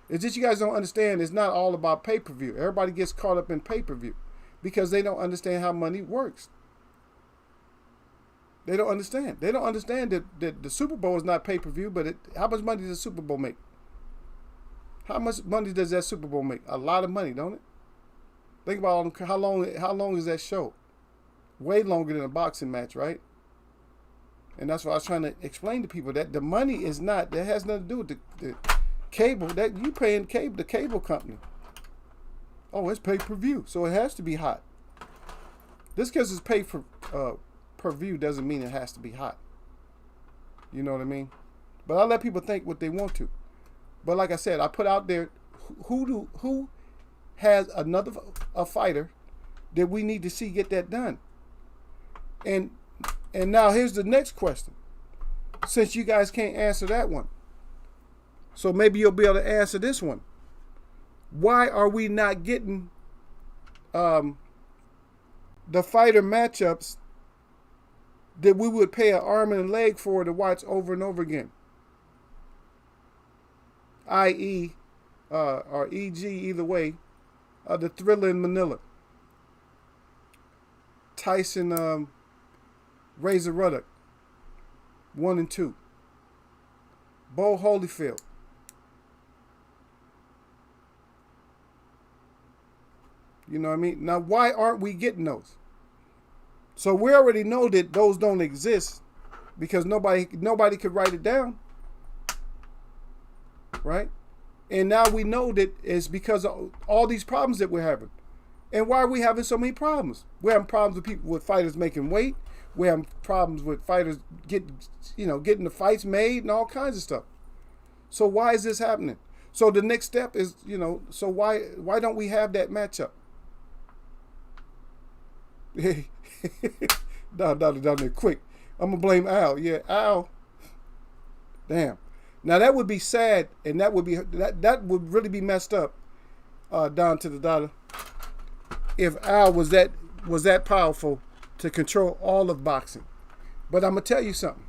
it's just you guys don't understand. It's not all about pay-per-view. Everybody gets caught up in pay-per-view because they don't understand how money works. They don't understand. They don't understand that the Super Bowl is not pay-per-view, but how much money does the Super Bowl make? How much money does that Super Bowl make? A lot of money, don't it? Think about how long is that show? Way longer than a boxing match, right? And that's what I was trying to explain to people, that the money is not, that has nothing to do with the cable, that you paying the cable company. Oh, it's pay-per-view, so it has to be hot. Just because it's paid for per view doesn't mean it has to be hot. You know what I mean? But I let people think what they want to. But like I said, I put out there who has a fighter that we need to see get that done. And now here's the next question. Since you guys can't answer that one, so maybe you'll be able to answer this one. Why are we not getting the fighter matchups that we would pay an arm and a leg for to watch over and over again? I.e., or E.G. either way, the Thriller in Manila, Tyson, Razor Ruddock, 1 and 2, Bo Holyfield. You know what I mean? Now, why aren't we getting those? So we already know that those don't exist because nobody could write it down, right? And now we know that it's because of all these problems that we're having. And why are we having so many problems? We're having problems with fighters making weight. We're having problems with fighters getting the fights made and all kinds of stuff. So why is this happening? So the next step is, so why don't we have that matchup? down there quick. I'm gonna blame Al. Yeah, Al. Damn. Now that would be sad, and that would really be messed up. Down to the dollar. If Al was that powerful to control all of boxing, but I'm gonna tell you something.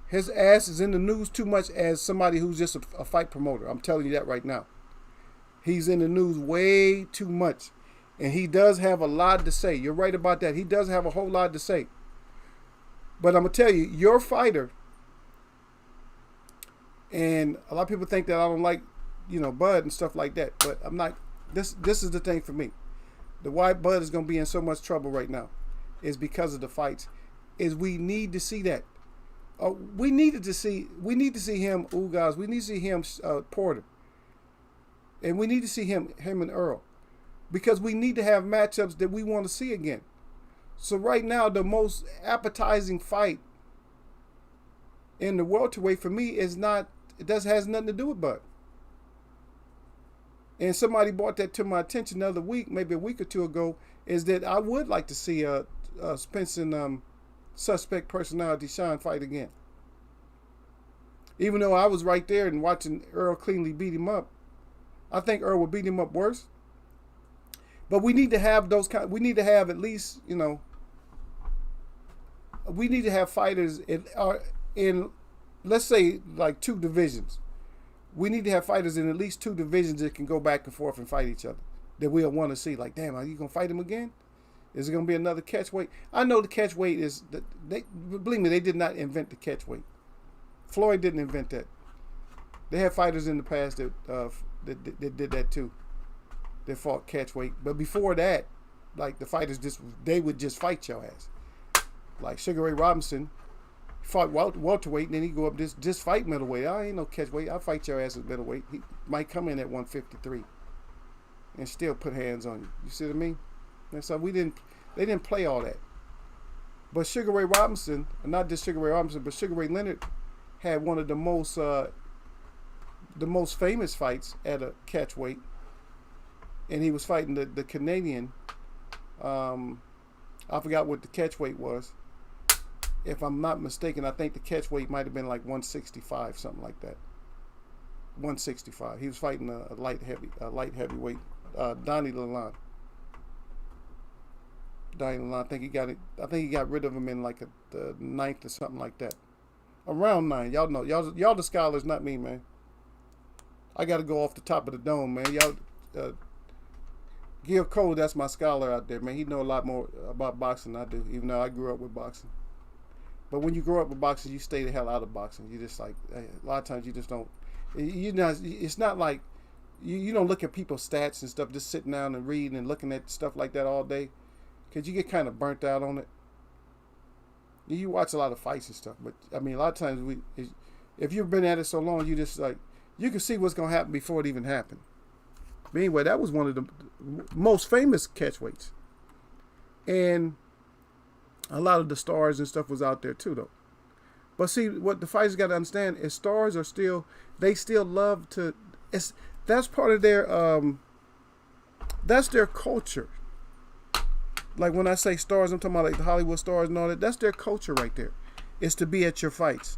His ass is in the news too much as somebody who's just a fight promoter. I'm telling you that right now. He's in the news way too much. And he does have a lot to say. You're right about that. He does have a whole lot to say. But I'm going to tell you, your fighter, and a lot of people think that I don't like, Bud and stuff like that. But I'm not. This is the thing for me. The why Bud is going to be in so much trouble right now is because of the fights. Is we need to see that. We need to see him, guys. We need to see him, Porter. And we need to see him and Earl. Because we need to have matchups that we want to see again. So right now, the most appetizing fight in the welterweight for me has nothing to do with Bud. And somebody brought that to my attention the other week, maybe a week or two ago, is that I would like to see Spence and suspect personality Sean fight again. Even though I was right there and watching Earl cleanly beat him up, I think Earl would beat him up worse. But we need to have we need to have at least, we need to have fighters in, let's say, like 2 divisions. We need to have fighters in at least 2 divisions that can go back and forth and fight each other. That we'll want to see. Like, damn, are you going to fight him again? Is it going to be another catch weight? I know the catch weight is, believe me, they did not invent the catch weight. Floyd didn't invent that. They had fighters in the past that did that too. They fought catch weight. But before that, like the fighters they would just fight your ass. Like Sugar Ray Robinson fought welterweight, and then he go up just fight middleweight. I ain't no catch weight. I'll fight your ass at middleweight. He might come in at 153 and still put hands on you. You see what I mean? And so they didn't play all that. But Sugar Ray Robinson, not just Sugar Ray Robinson, but Sugar Ray Leonard had one of the most famous fights at a catch weight. And he was fighting the Canadian. I forgot what the catch weight was. If I'm not mistaken, I think the catch weight might have been like 165, something like that. 165. He was fighting a light heavyweight. Donnie Lalonde. I think he got rid of him in like the 9th or something like that. Around 9. Y'all know. Y'all the scholars, not me, man. I got to go off the top of the dome, man. Y'all. Gil Cole, that's my scholar out there, man. He know a lot more about boxing than I do, even though I grew up with boxing. But when you grow up with boxing, you stay the hell out of boxing. You just like, a lot of times you just don't. It's not like you don't look at people's stats and stuff, just sitting down and reading and looking at stuff like that all day, because you get kind of burnt out on it. You watch a lot of fights and stuff, but I mean, a lot of times if you've been at it so long, you just like, you can see what's gonna happen before it even happened. But anyway, that was one of the most famous catchweights. And a lot of the stars and stuff was out there too, though. But see, what the fighters got to understand is stars are still, they still love to, that's part of that's their culture. Like when I say stars, I'm talking about like the Hollywood stars and all that. That's their culture right there. Is to be at your fights.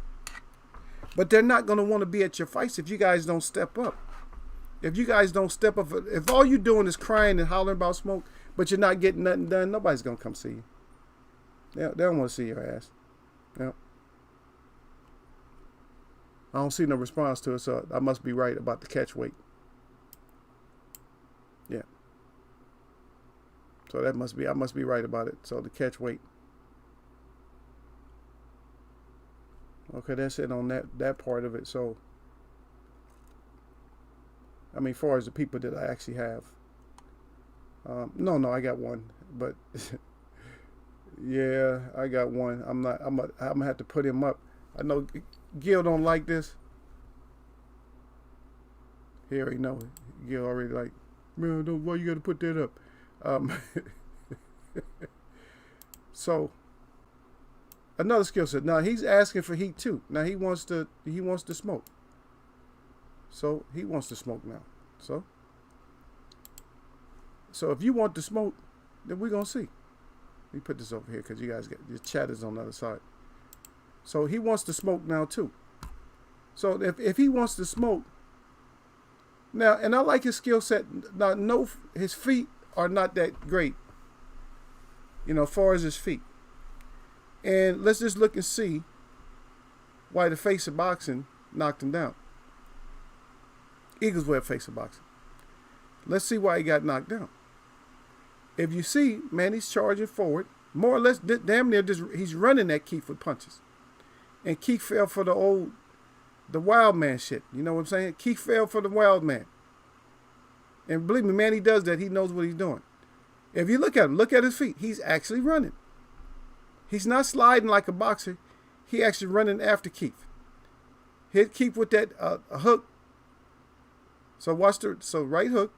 But they're not going to want to be at your fights if you guys don't step up. If you guys don't step up, if all you're doing is crying and hollering about smoke, but you're not getting nothing done, nobody's going to come see you. They don't want to see your ass. Yeah. I don't see no response to it, so I must be right about the catch weight. Yeah. So I must be right about it. So the catch weight. Okay, that's it on that part of it. So, I mean, as far as the people that I actually have, no, I got one, but yeah, I got one. I'm gonna have to put him up. I know Gil don't like this. He already know. Gil already like, man, why you got to put that up? So another skill set. Now he's asking for heat too. Now he wants to smoke. So he wants to smoke now. So if you want to smoke, then we're gonna see. Let me put this over here because you guys get your chat is on the other side. So he wants to smoke now too. So if he wants to smoke now, and I like his skill set. Now, no, his feet are not that great. You know, as far as his feet. And let's just look and see why the face of boxing knocked him down. Eagles wear face of boxing. Let's see why he got knocked down. If you see, man, he's charging forward. More or less, damn near, he's running at Keith with punches. And Keith fell for the wild man shit. You know what I'm saying? Keith fell for the wild man. And believe me, man, he does that. He knows what he's doing. If you look at him, look at his feet. He's actually running. He's not sliding like a boxer. He actually running after Keith. Hit Keith with that hook. So watch so right hook.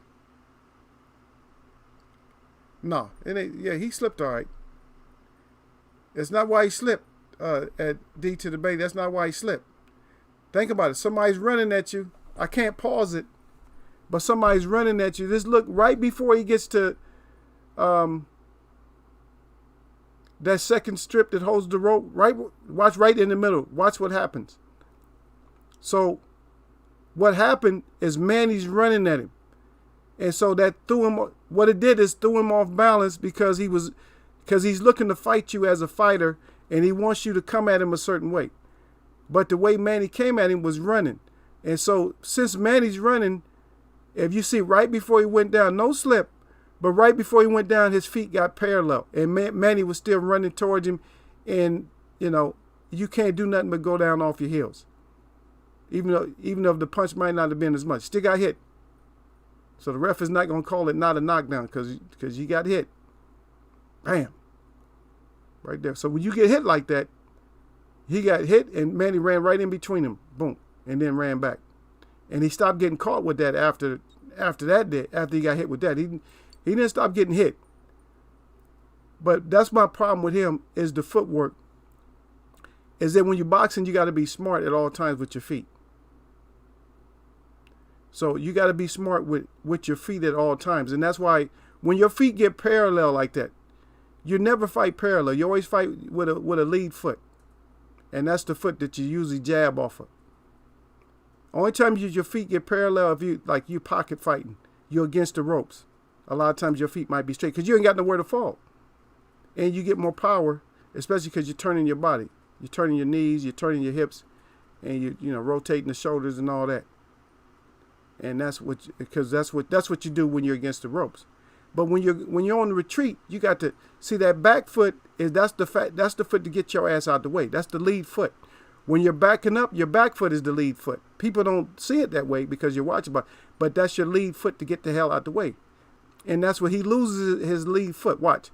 No, it ain't. Yeah, he slipped all right. It's not why he slipped at D to the Bay. That's not why he slipped. Think about it. Somebody's running at you. I can't pause it, but somebody's running at you. Just look right before he gets to that second strip that holds the rope. Right, watch right in the middle. Watch what happens. So what happened is Manny's running at him. And so that threw him, what it did is threw him off balance because he's looking to fight you as a fighter and he wants you to come at him a certain way. But the way Manny came at him was running. And so since Manny's running, if you see right before he went down, no slip, but right before he went down, his feet got parallel. And Manny was still running towards him. And, you know, you can't do nothing but go down off your heels. Even though the punch might not have been as much. Still got hit. So the ref is not going to call it not a knockdown because you got hit. Bam. Right there. So when you get hit like that, he got hit and Manny ran right in between him. Boom. And then ran back. And he stopped getting caught with that after he got hit with that. He didn't stop getting hit. But that's my problem with him is the footwork. Is that when you're boxing, you got to be smart at all times with your feet. So you got to be smart with your feet at all times. And that's why when your feet get parallel like that, you never fight parallel. You always fight with a lead foot. And that's the foot that you usually jab off of. Only time your feet get parallel if you pocket fighting, you're against the ropes. A lot of times your feet might be straight because you ain't got nowhere to fall. And you get more power, especially because you're turning your body. You're turning your knees, you're turning your hips, and you're rotating the shoulders and all that. And that's what you do when you're against the ropes. But when you're on the retreat, you got to see that back foot that's the foot to get your ass out the way. That's the lead foot. When you're backing up, your back foot is the lead foot. People don't see it that way because you're watching, but that's your lead foot to get the hell out the way. And that's when he loses his lead foot. Watch.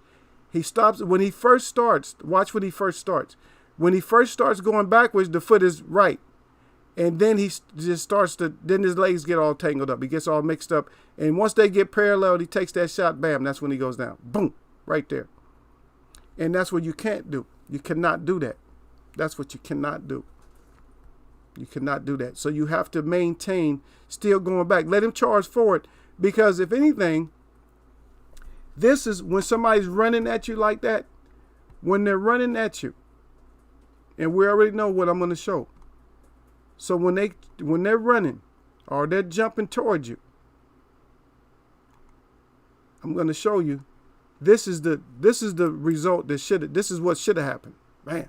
He stops when he first starts. Watch when he first starts. When he first starts going backwards, the foot is right. And then he just then his legs get all tangled up. He gets all mixed up. And once they get parallel, he takes that shot, bam, that's when he goes down. Boom, right there. And that's what you can't do. You cannot do that. That's what you cannot do. You cannot do that. So you have to maintain still going back. Let him charge forward, because if anything, this is when somebody's running at you like that, when they're running at you, and we already know what I'm going to show. So when they're running or they're jumping towards you, I'm going to show you. This is the result that this is what should have happened. Bam.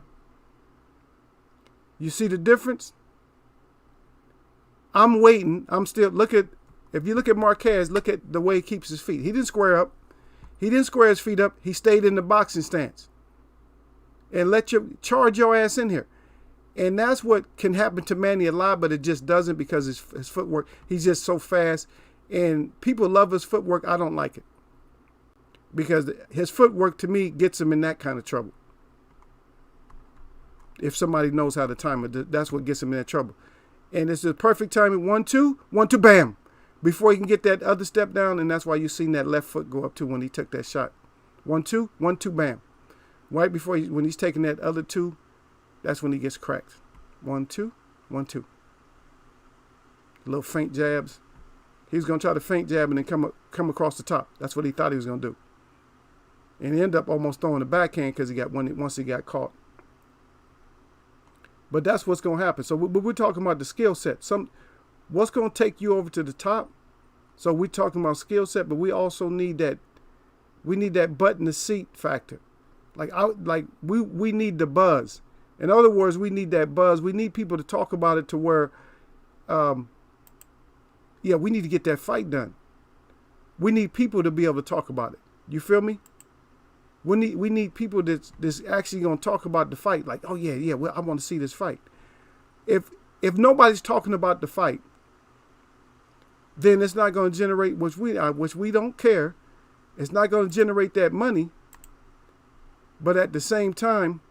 You see the difference? I'm waiting. I'm still, if you look at Marquez, look at the way he keeps his feet. He didn't square up. He didn't square his feet up. He stayed in the boxing stance. And charge your ass in here. And that's what can happen to Manny a lot, but it just doesn't, because his footwork, he's just so fast. And people love his footwork. I don't like it. Because his footwork, to me, gets him in that kind of trouble. If somebody knows how to time it, that's what gets him in that trouble. And it's the perfect timing. 1-2, 1-2, bam. Before he can get that other step down, and that's why you seen that left foot go up too when he took that shot. 1-2, 1-2, bam. Right before when he's taking that other two, that's when he gets cracked. 1-2, 1-2. Little feint jabs. He was going to try to feint jab and then come across the top. That's what he thought he was going to do. And he ended up almost throwing the backhand because once he got caught. But that's what's going to happen. So we're talking about the skill set. What's going to take you over to the top? So we're talking about skill set, but we also need that. We need that butt in the seat factor. We need the buzz. In other words, we need that buzz. We need people to talk about it to where, we need to get that fight done. We need people to be able to talk about it. You feel me? We need people that's actually going to talk about the fight. Like, oh yeah, well, I want to see this fight. If nobody's talking about the fight, then it's not going to generate, which we don't care. It's not going to generate that money. But at the same time,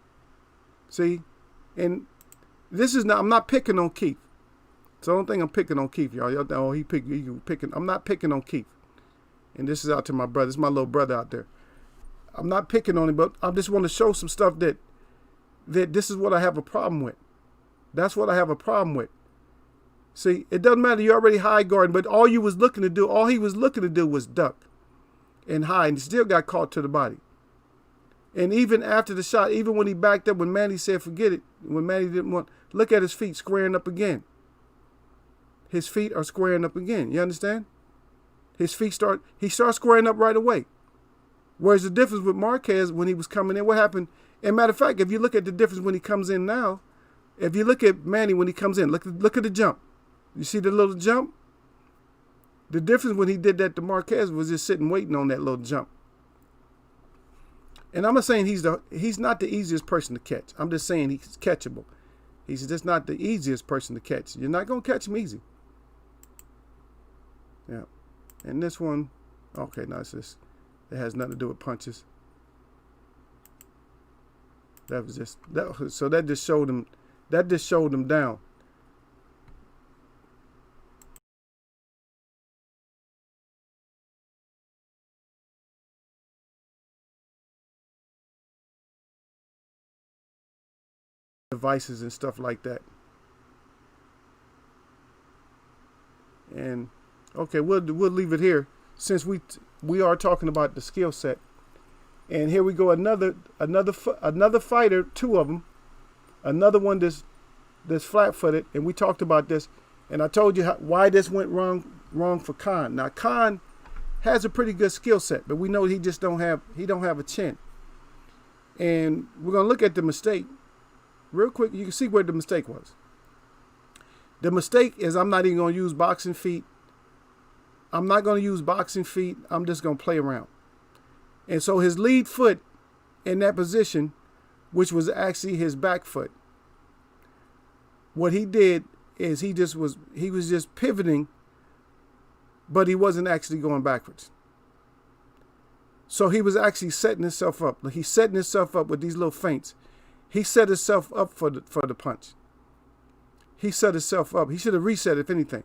see, and this is not, I'm not picking on Keith. So I don't think I'm picking on Keith, y'all. Y'all think, oh, he picking. I'm not picking on Keith. And this is out to my brother. This is my little brother out there. I'm not picking on him, but I just want to show some stuff that this is what I have a problem with. That's what I have a problem with. See, it doesn't matter. You're already high guarding, but all he was looking to do was duck and hide, and he still got caught to the body. And even after the shot, even when he backed up, when Manny said forget it, when Manny didn't want, look at his feet squaring up again. His feet are squaring up again. You understand? His feet he starts squaring up right away. Whereas the difference with Marquez when he was coming in, what happened? And matter of fact, if you look at the difference when he comes in now, if you look at Manny when he comes in, look at the jump. You see the little jump? The difference when he did that to Marquez was just sitting waiting on that little jump. And I'm not saying he's not the easiest person to catch. I'm just saying he's catchable. He's just not the easiest person to catch. You're not going to catch him easy. Yeah. And this one, okay, no, it has nothing to do with punches. That just showed him down. Devices and stuff like that. And okay, we'll leave it here since we are talking about the skill set. And here we go, another fighter, two of them, another one that's flat-footed, and we talked about this, and I told you why this went wrong for Khan. Now Khan has a pretty good skill set, but we know he don't have a chin. And we're gonna look at the mistake real quick. You can see where the mistake was. The mistake is I'm not even gonna use boxing feet. I'm not gonna use boxing feet. I'm just gonna play around. And so his lead foot in that position, which was actually his back foot, what he did is he was just pivoting, but he wasn't actually going backwards. So he was actually setting himself up. He's setting himself up with these little feints. He set himself up for the punch. He set himself up. He should have reset, if anything.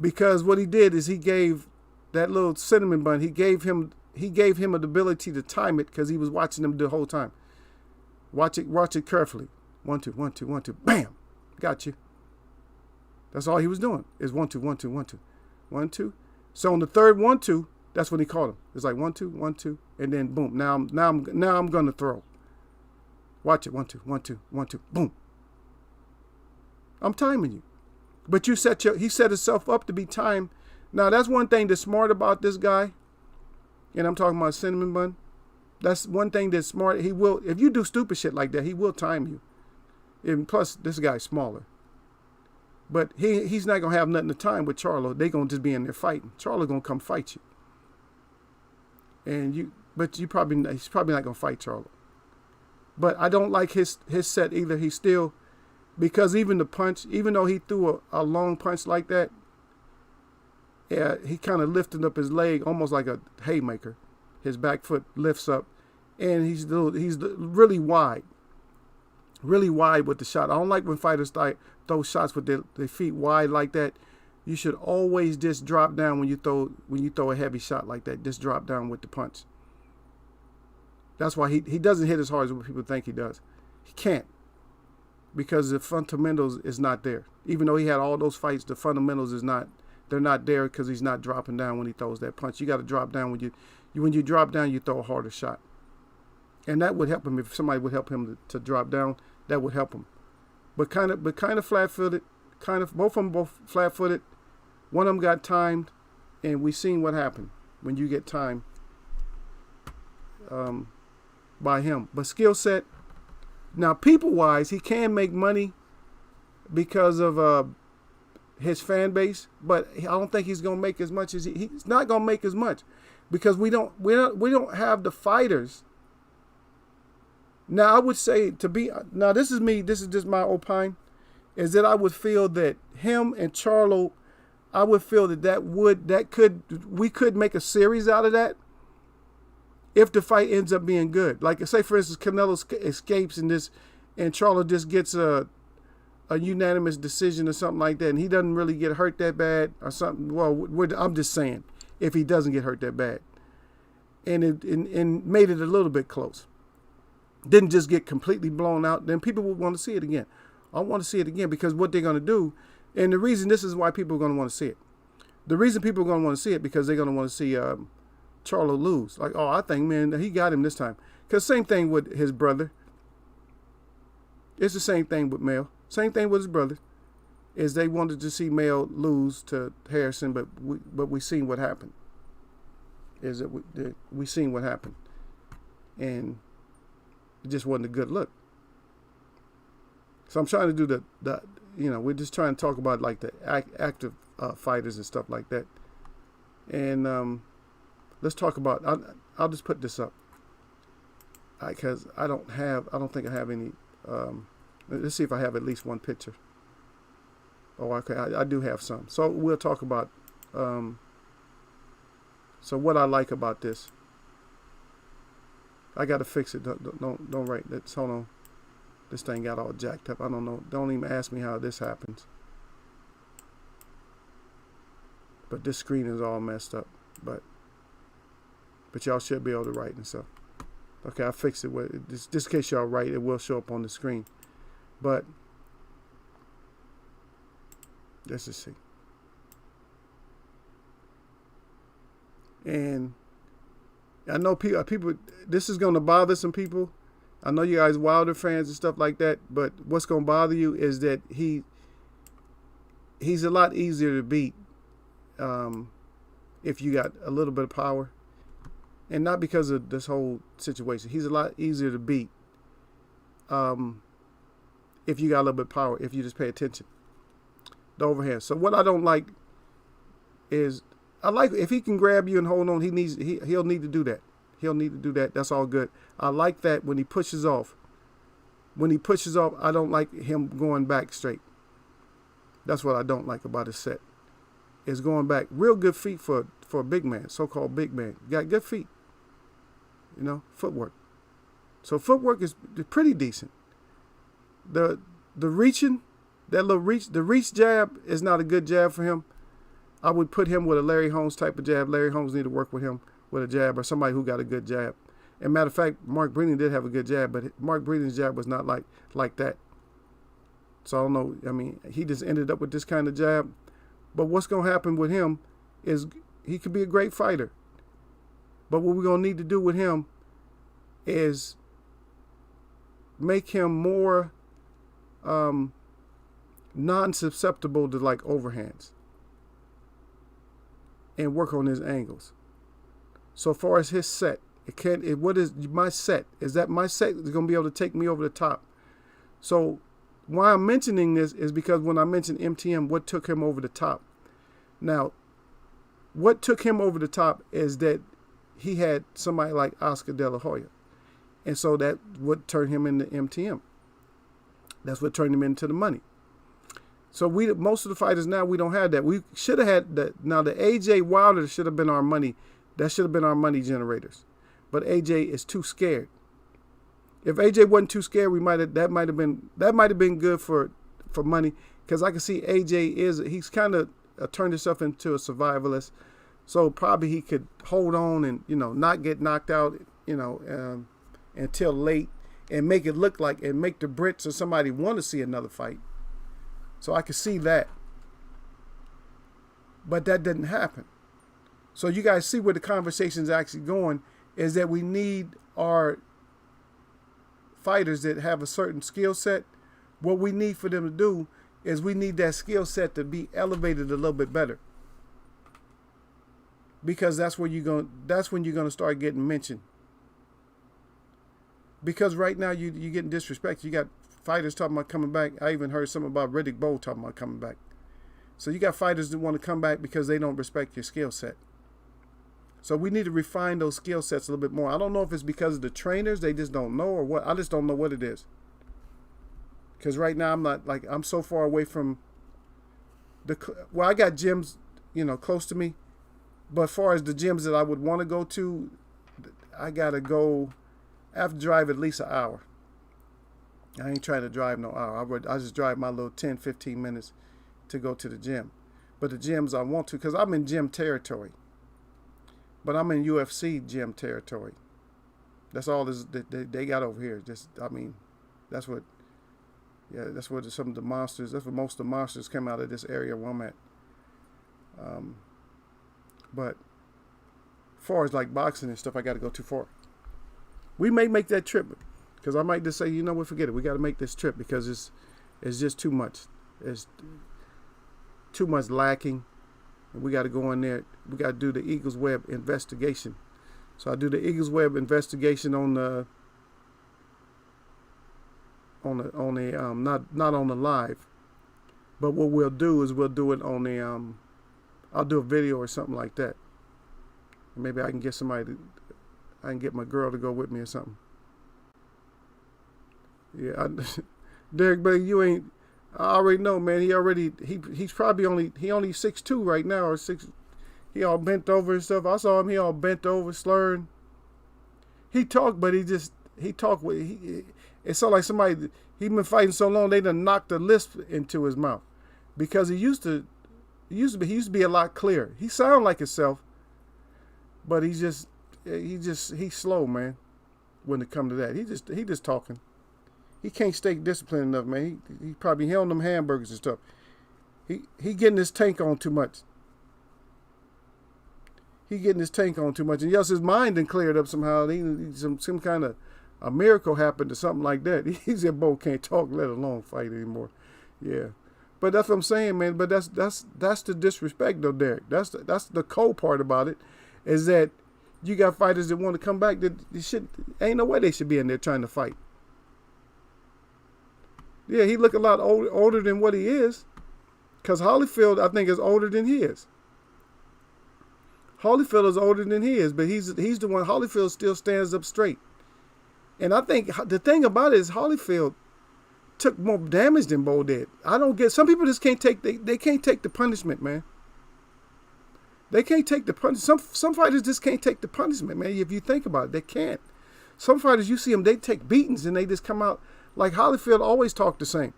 Because what he did is he gave that little cinnamon bun, he gave him an ability to time it because he was watching him the whole time. Watch it carefully. 1, 2, 1, 2, 1, 2. Bam! Got you. That's all he was doing is 1, 2, 1, 2, 1, 2. 1, 2. So on the third 1, 2, that's when he caught him. It's like 1, 2, 1, 2, and then boom. Now I'm gonna throw. Watch it. 1, 2, 1, 2, 1, 2. Boom. I'm timing you. But he set himself up to be timed. Now that's one thing that's smart about this guy. And I'm talking about Cinnamon Bun. That's one thing that's smart. He will, if you do stupid shit like that, he will time you. And plus, this guy's smaller. But he's not gonna have nothing to time with Charlo. They gonna just be in there fighting. Charlo gonna come fight you. And he's probably not gonna fight Charlo. But I don't like his set either. He's still, because even the punch, even though he threw a long punch like that, yeah, he kind of lifted up his leg almost like a haymaker. His back foot lifts up, and he's really wide with the shot. I don't like when fighters throw shots with their feet wide like that. You should always just drop down when you throw a heavy shot like that. Just drop down with the punch. That's why he doesn't hit as hard as what people think he does. He can't, because the fundamentals is not there. Even though he had all those fights, the fundamentals is not. They're not there because he's not dropping down when he throws that punch. You got to drop down when you drop down. You throw a harder shot, and that would help him. If somebody would help him to drop down, that would help him. But kind of flat-footed. Both of them flat-footed. One of them got timed, and we seen what happened when you get timed by him. But skill set. Now, people-wise, he can make money because of his fan base, but I don't think he's gonna make as much as he's not gonna make as much because we don't have the fighters. Now I would say this is just my opine, is that I would feel that him and Charlo, I would feel we could make a series out of that if the fight ends up being good. Like say for instance Canelo escapes and Charlo just gets a unanimous decision or something like that, and he doesn't really get hurt that bad or something. Well, I'm just saying, if he doesn't get hurt that bad, and made it a little bit close, didn't just get completely blown out, then people would want to see it again. I want to see it again because what they're going to do, and the reason this is why people are going to want to see it. The reason people are going to want to see it because they're going to want to see Charlo lose. Like, oh, I think, man, he got him this time. Because same thing with his brother. It's the same thing with Mel. Same thing with his brother, is they wanted to see Mel lose to Harrison, but we seen what happened. Is that we seen what happened, and it just wasn't a good look. So I'm trying to do we're just trying to talk about like the active fighters and stuff like that, and let's talk about. I'll just put this up because I don't think I have any. Let's see if I have at least one picture. Oh, okay, I do have some. So we'll talk about. So what I like about this. I got to fix it. Don't write that. Hold on. This thing got all jacked up. I don't know. Don't even ask me how this happens. But this screen is all messed up. But y'all should be able to write and stuff. Okay, I fixed it. Just in case y'all write, it will show up on the screen. But let's just see. And I know people. This is going to bother some people. I know you guys Wilder fans and stuff like that. But what's going to bother you is that he's a lot easier to beat if you got a little bit of power, and not because of this whole situation. He's a lot easier to beat. If you got a little bit of power, if you just pay attention. The overhand. So what I don't like is, I like if he can grab you and hold on, he'll need to do that. He'll need to do that. That's all good. I like that when he pushes off. When he pushes off, I don't like him going back straight. That's what I don't like about his set. Is going back. Real good feet for a big man, so-called big man. Got good feet. Footwork. So footwork is pretty decent. The reaching, that little reach, the reach jab is not a good jab for him. I would put him with a Larry Holmes type of jab. Larry Holmes need to work with him with a jab, or somebody who got a good jab. And matter of fact, Mark Breeden did have a good jab, but Mark Breeden's jab was not like that. So I don't know. I mean, he just ended up with this kind of jab. But what's going to happen with him is he could be a great fighter. But what we're going to need to do with him is make him more non-susceptible to like overhands and work on his angles. So far as his set, what is my set? Is that my set is going to be able to take me over the top? So why I'm mentioning this is because when I mentioned MTM, what took him over the top? Now, what took him over the top is that he had somebody like Oscar De La Hoya. And so that would turn him into MTM. That's what turned him into the money. So most of the fighters now, we don't have that. We should have had that. Now, the AJ Wilder should have been our money. That should have been our money generators. But AJ is too scared. If AJ wasn't too scared, that might have been good for money, because I can see AJ he's kind of turned himself into a survivalist. So probably he could hold on and not get knocked out until late, and make it look like, and make the Brits or somebody want to see another fight. So I could see that. But that didn't happen. So you guys see where the conversation's actually going, is that we need our fighters that have a certain skill set. What we need for them to do is we need that skill set to be elevated a little bit better. Because that's when you're going to start getting mentioned. Because right now you're getting disrespected. You got fighters talking about coming back. I even heard something about Riddick Bowe talking about coming back. So you got fighters that want to come back because they don't respect your skill set. So we need to refine those skill sets a little bit more. I don't know if it's because of the trainers, they just don't know, or what. I just don't know what it is. Because right now I'm so far away from I got gyms, close to me. But as far as the gyms that I would want to go to, I got to go. I have to drive at least an hour. I ain't trying to drive no hour. I just drive my little 10, 15 minutes to go to the gym. But the gyms I want to, because I'm in gym territory. But I'm in UFC gym territory. That's all they got over here. That's what some of the monsters, that's where most of the monsters come out of this area where I'm at. But as far as like boxing and stuff, I got to go too far. We may make that trip, because I might just say, forget it. We got to make this trip because it's just too much. It's too much lacking. And we got to go in there. We got to do the Eagles Web investigation. So I do the Eagles Web investigation on the not on the live, but what we'll do is we'll do it on the I'll do a video or something like that. Maybe I can get I can get my girl to go with me or something. Yeah, Derek, but you ain't. I already know, man. He's probably only 6'2" right now, or 6. He all bent over and stuff. I saw him. He all bent over, slurring. He talked, but he talked with. It sounded like somebody. He been fighting so long they done knocked the lisp into his mouth, because he used to be a lot clearer. He sounded like himself, but he's slow, man. When it comes to that, he just talking. He can't stay disciplined enough, man. He probably on them hamburgers and stuff. He getting his tank on too much. And yes, his mind done cleared up somehow. Some kind of a miracle happened or something like that. He said, "Bo can't talk, let alone fight anymore." Yeah, but that's what I'm saying, man. But that's the disrespect, though, Derek. That's the cold part about it, is that you got fighters that want to come back that ain't no way they should be in there trying to fight. Yeah, he look a lot older than what he is, because Holyfield, I think, is older than he is. Holyfield is older than he is, but he's the one. Holyfield still stands up straight. And I think the thing about it is Holyfield took more damage than Bo did. I don't get. Some people just can't take. They can't take the punishment, man. They can't take the punishment. Some fighters just can't take the punishment, man. If you think about it, they can't. Some fighters, you see them, they take beatings and they just come out. Like Holyfield always talked the same.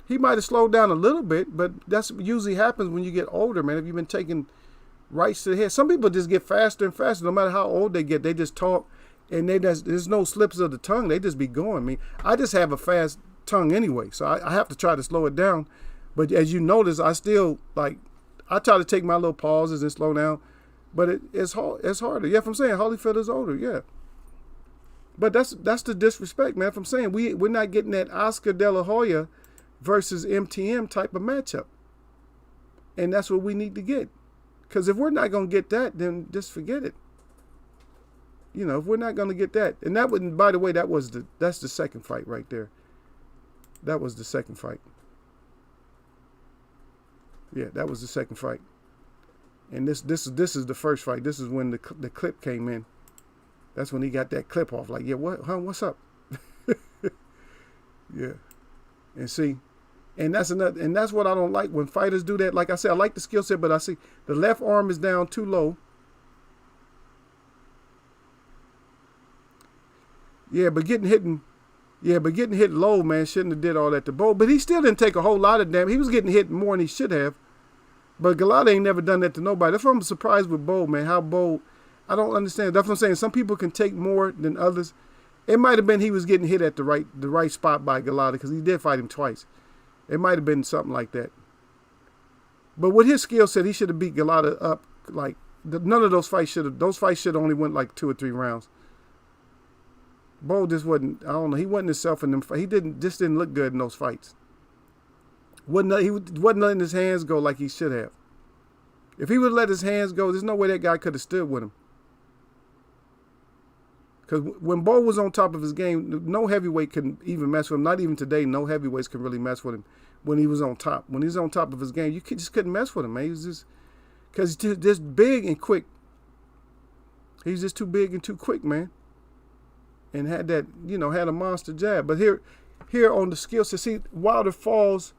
He might have slowed down a little bit, but that's what usually happens when you get older, man. If you've been taking right to the head. Some people just get faster and faster, no matter how old they get. They just talk, and there's no slips of the tongue. They just be going. I mean, I just have a fast tongue anyway, so I have to try to slow it down. But as you notice, I still I try to take my little pauses and slow down, but it's hard. It's harder. Yeah, if I'm saying Holyfield is older, yeah. But that's the disrespect, man. If I'm saying we're not getting that Oscar De La Hoya versus MTM type of matchup, and that's what we need to get. Because if we're not gonna get that, then just forget it. You know, if we're not gonna get that, and that wouldn't. By the way, that's the second fight right there. That was the second fight. Yeah, that was the second fight. And this is the first fight. This is when the clip came in. That's when he got that clip off. Like, yeah, what? Huh? What's up? Yeah, and see, and that's what I don't like when fighters do that. Like I said, I like the skill set, but I see the left arm is down too low. Yeah, but getting hit low, man, shouldn't have did all that to Bo. But he still didn't take a whole lot of damage. He was getting hit more than he should have. But Galata ain't never done that to nobody. That's why I'm surprised with Bo, man. How Bo, I don't understand. That's what I'm saying. Some people can take more than others. It might have been he was getting hit at the right spot by Galata because he did fight him twice. It might have been something like that. But with his skill set, he should have beat Galata up. Like none of those fights should have. Those fights should have only went like 2 or 3 rounds. Bo just wasn't. I don't know. He wasn't himself in them. He didn't look good in those fights. He wasn't letting his hands go like he should have. If he would let his hands go, there's no way that guy could have stood with him. Because when Bo was on top of his game, no heavyweight can even mess with him. Not even today, no heavyweights can really mess with him when he was on top. When he's on top of his game, just couldn't mess with him, man. He was just, because he's just big and quick. He's just too big and too quick, man. And had that, had a monster jab. But here on the skill set, see, Wilder falls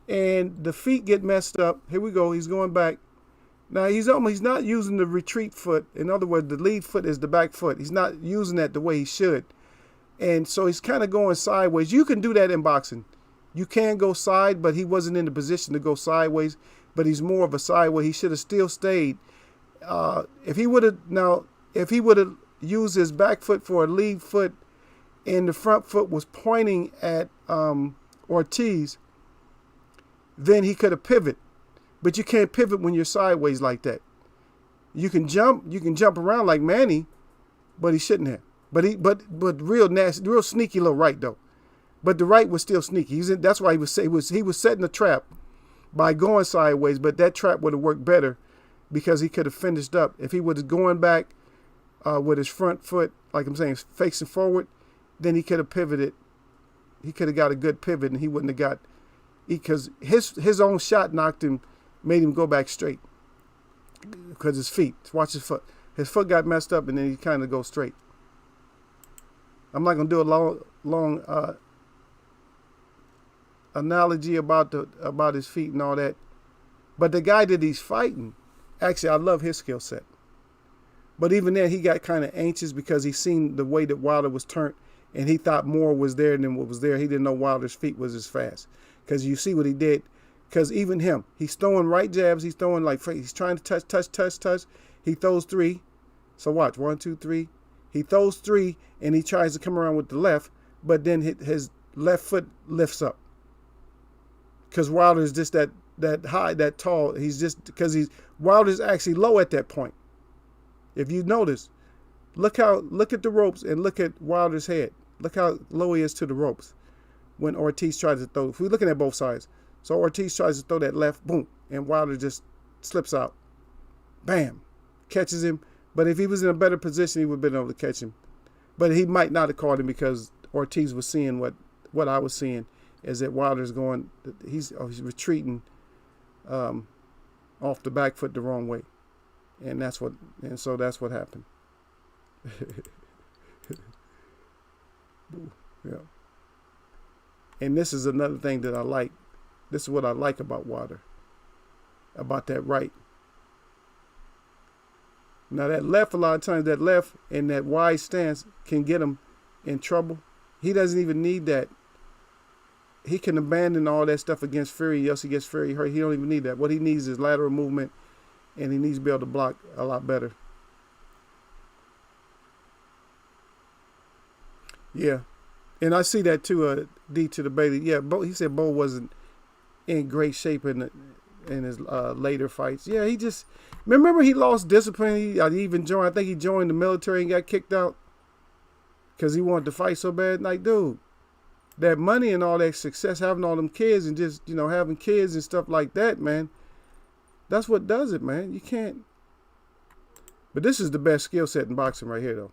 and the feet get messed up. Here we go. He's going back. Now, he's not using the retreat foot. In other words, the lead foot is the back foot. He's not using that the way he should. And so he's kind of going sideways. You can do that in boxing. You can go side, but he wasn't in the position to go sideways. But he's more of a sideways. He should have still stayed. If he would have used his back foot for a lead foot and the front foot was pointing at Ortiz, then he could have pivoted. But you can't pivot when you're sideways like that. You can jump around like Manny, but he shouldn't have. But real nasty, real sneaky little right though. But the right was still sneaky. That's why he was setting a trap by going sideways. But that trap would have worked better because he could have finished up if he was going back with his front foot, like I'm saying, facing forward. Then he could have pivoted. He could have got a good pivot, and he wouldn't have got, because his own shot made him go back straight because his feet. Watch his foot. His foot got messed up, and then he kind of goes straight. I'm not gonna do a long analogy about his feet and all that, but the guy that he's fighting, actually, I love his skill set. But even then, he got kind of anxious because he seen the way that Wilder was turned, and he thought more was there than what was there. He didn't know Wilder's feet was as fast. Because you see what he did. Because even him, he's throwing right jabs. He's throwing he's trying to touch. He throws 3. So watch, 1, 2, 3. He throws 3, and he tries to come around with the left, but then his left foot lifts up. Because Wilder's just that high, that tall. Wilder's actually low at that point. If you notice, look at the ropes and look at Wilder's head. Look how low he is to the ropes when Ortiz tries to throw. If we're looking at both sides. So Ortiz tries to throw that left, boom, and Wilder just slips out. Bam. Catches him. But if he was in a better position, he would have been able to catch him. But he might not have caught him because Ortiz was seeing what I was seeing, is that Wilder's going, he's retreating off the back foot the wrong way. So that's what happened. Yeah. And this is another thing that I like. This is what I like about Wilder. About that right. Now that left, a lot of times that left and that wide stance can get him in trouble. He doesn't even need that. He can abandon all that stuff against Fury, else he gets Fury hurt. He don't even need that. What he needs is lateral movement and he needs to be able to block a lot better. Yeah, and I see that too. D to the Bailey. Yeah, he said Bo wasn't in great shape in his later fights. Yeah, he just remember he lost discipline. He even joined. I think he joined the military and got kicked out because he wanted to fight so bad. Like, dude, that money and all that success, having all them kids and just having kids and stuff like that, man. That's what does it, man. You can't. But this is the best skill set in boxing right here, though.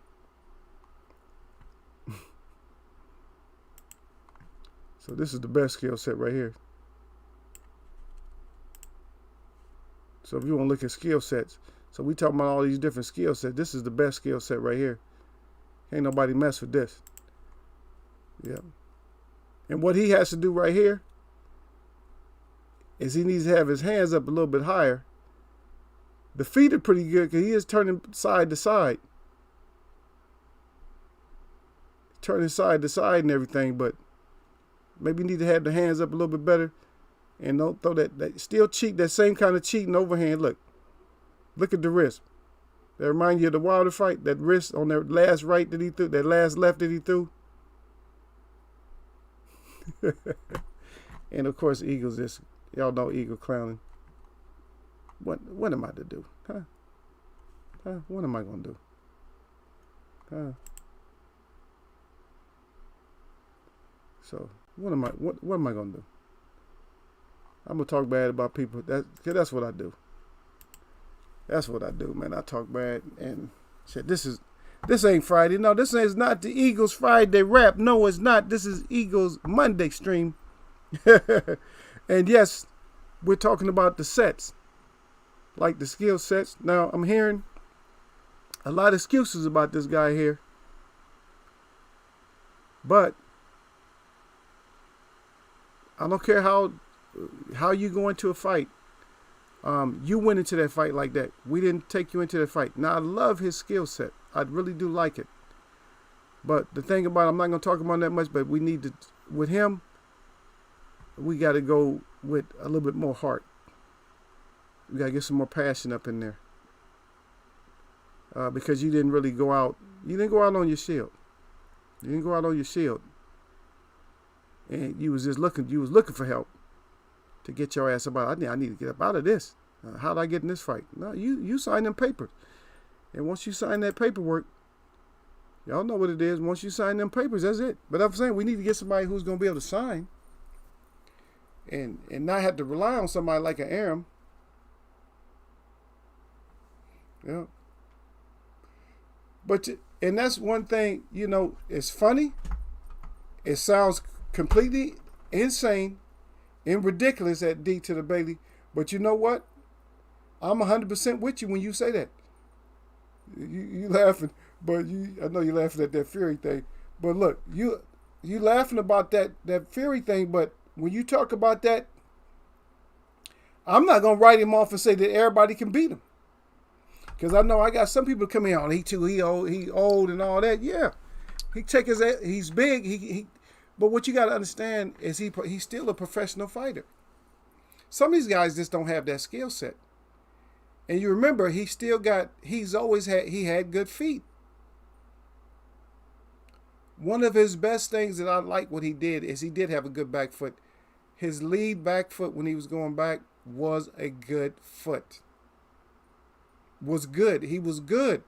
So this is the best skill set right here. So if you want to look at skill sets, so we talking about all these different skill sets. This is the best skill set right here. Ain't nobody mess with this. Yeah. And what he has to do right here is he needs to have his hands up a little bit higher. The feet are pretty good because he is turning side to side. Turning side to side and everything, but maybe you need to have the hands up a little bit better. And don't throw that still cheat, that same kind of cheating overhand. Look at the wrist. That remind you of the Wilder fight. That wrist on that last right that he threw, that last left that he threw. And of course, Eagles just, y'all know Eagle clowning. What am I to do? Huh? What am I gonna do? So what am I gonna do? I'm gonna talk bad about people. That's what I do. That's what I do, man. I talk bad and shit. This ain't Friday. No, this is not the Eagles Friday rap. No, it's not. This is Eagles Monday stream. And yes, we're talking about the sets, like the skill sets. Now I'm hearing a lot of excuses about this guy here, but I don't care how you go into a fight. You went into that fight like that. We didn't take you into that fight. Now, I love his skill set. I really do like it. But the thing about it, I'm not going to talk about that much, but we need to, with him, we got to go with a little bit more heart. We got to get some more passion up in there. Because you didn't really go out. You didn't go out on your shield. You didn't go out on your shield. And you was just looking for help to get your ass about. I need to get up out of this. How'd I get in this fight? No, you signed them papers. And once you sign that paperwork, y'all know what it is. Once you sign them papers, that's it. But I'm saying we need to get somebody who's going to be able to sign and not have to rely on somebody like an Aram. Yeah. And that's one thing, it's funny. It sounds completely insane and ridiculous at D to the Bailey. But you know what? I'm 100% with you when you say that. You laughing, but I know you're laughing at that Fury thing. But look, you laughing about that Fury thing, but when you talk about that, I'm not going to write him off and say that everybody can beat him. Because I know I got some people coming out, he old and all that. Yeah. He's big, but what you got to understand is he's still a professional fighter. Some of these guys just don't have that skill set. And you remember, he had good feet. One of his best things that I like what he did is he did have a good back foot. His lead back foot when he was going back was a good foot. Was good. He was good.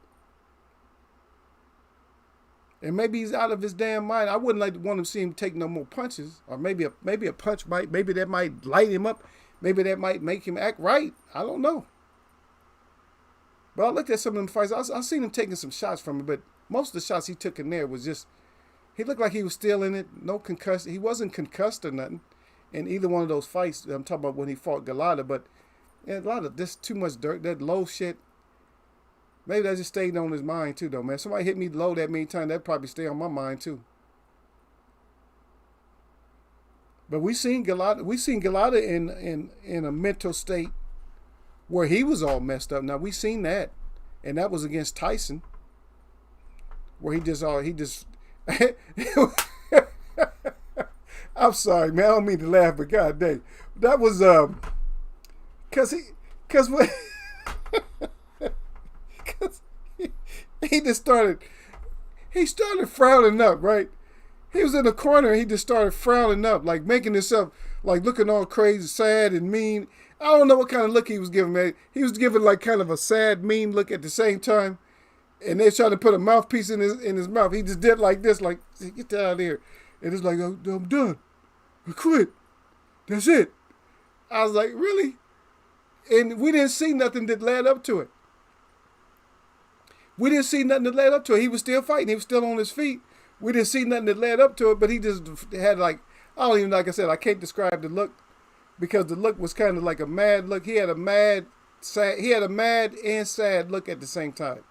And maybe he's out of his damn mind. I wouldn't want to see him take no more punches. Or maybe a punch maybe that might light him up. Maybe that might make him act right. I don't know. But I looked at some of them fights. I seen him taking some shots from him, but most of the shots he took in there was just, he looked like he was still in it. No concussion. He wasn't concussed or nothing in either one of those fights. I'm talking about when he fought Galata, but a lot of this too much dirt, that low shit. Maybe that just stayed on his mind too, though, man. Somebody hit me low that many times, that probably stay on my mind too. But we seen Galata in a mental state where he was all messed up. Now we seen that, and that was against Tyson, where he just I'm sorry, man. I don't mean to laugh, but god dang, that was cause when He started frowning up, right? He was in the corner and he just started frowning up, like making himself, like looking all crazy, sad and mean. I don't know what kind of look he was giving, man. He was giving like kind of a sad, mean look at the same time. And they tried to put a mouthpiece in his mouth. He just did like this, like, get that out of here. And it's like, I'm done. I quit. That's it. I was like, really? And we didn't see nothing that led up to it. We didn't see nothing that led up to it. He was still fighting. He was still on his feet. We didn't see nothing that led up to it, but he just had like, I don't even, like I said, I can't describe the look because the look was kind of like a mad look. He had a mad and sad look at the same time.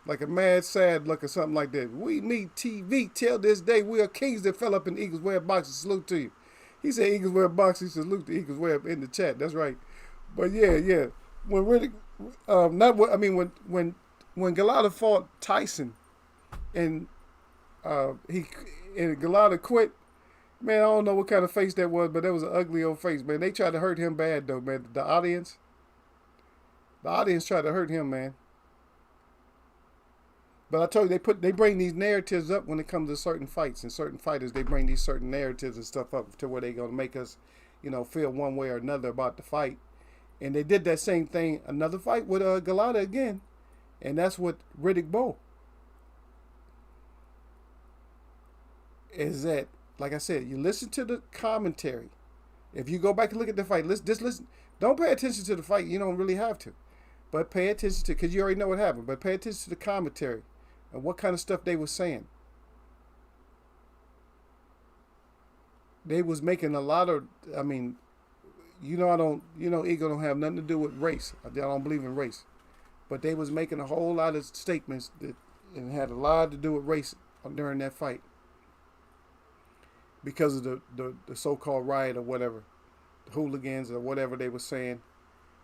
Like a mad, sad look or something like that. We meet TV till this day. We are kings that fell up in the Eagles wear boxes. Salute to you. He said Eagles wear boxes. Salute the Eagles wear in the chat. That's right. But yeah. When really, when Galata fought Tyson, and Galata quit. Man, I don't know what kind of face that was, but that was an ugly old face, man. They tried to hurt him bad though, man. The audience tried to hurt him, man. But I told you, they bring these narratives up when it comes to certain fights and certain fighters. They bring these certain narratives and stuff up to where they're going to make us, feel one way or another about the fight. And they did that same thing, another fight with Galata again. And that's with Riddick Bowe. Is that, like I said, you listen to the commentary. If you go back and look at the fight, just listen. Don't pay attention to the fight. You don't really have to. But pay attention to, because you already know what happened. But pay attention to the commentary and what kind of stuff they were saying. They was making a lot of, Eagle don't have nothing to do with race. I don't believe in race. But they was making a whole lot of statements that and had a lot to do with race during that fight. Because of the so-called riot or whatever. The hooligans or whatever they were saying.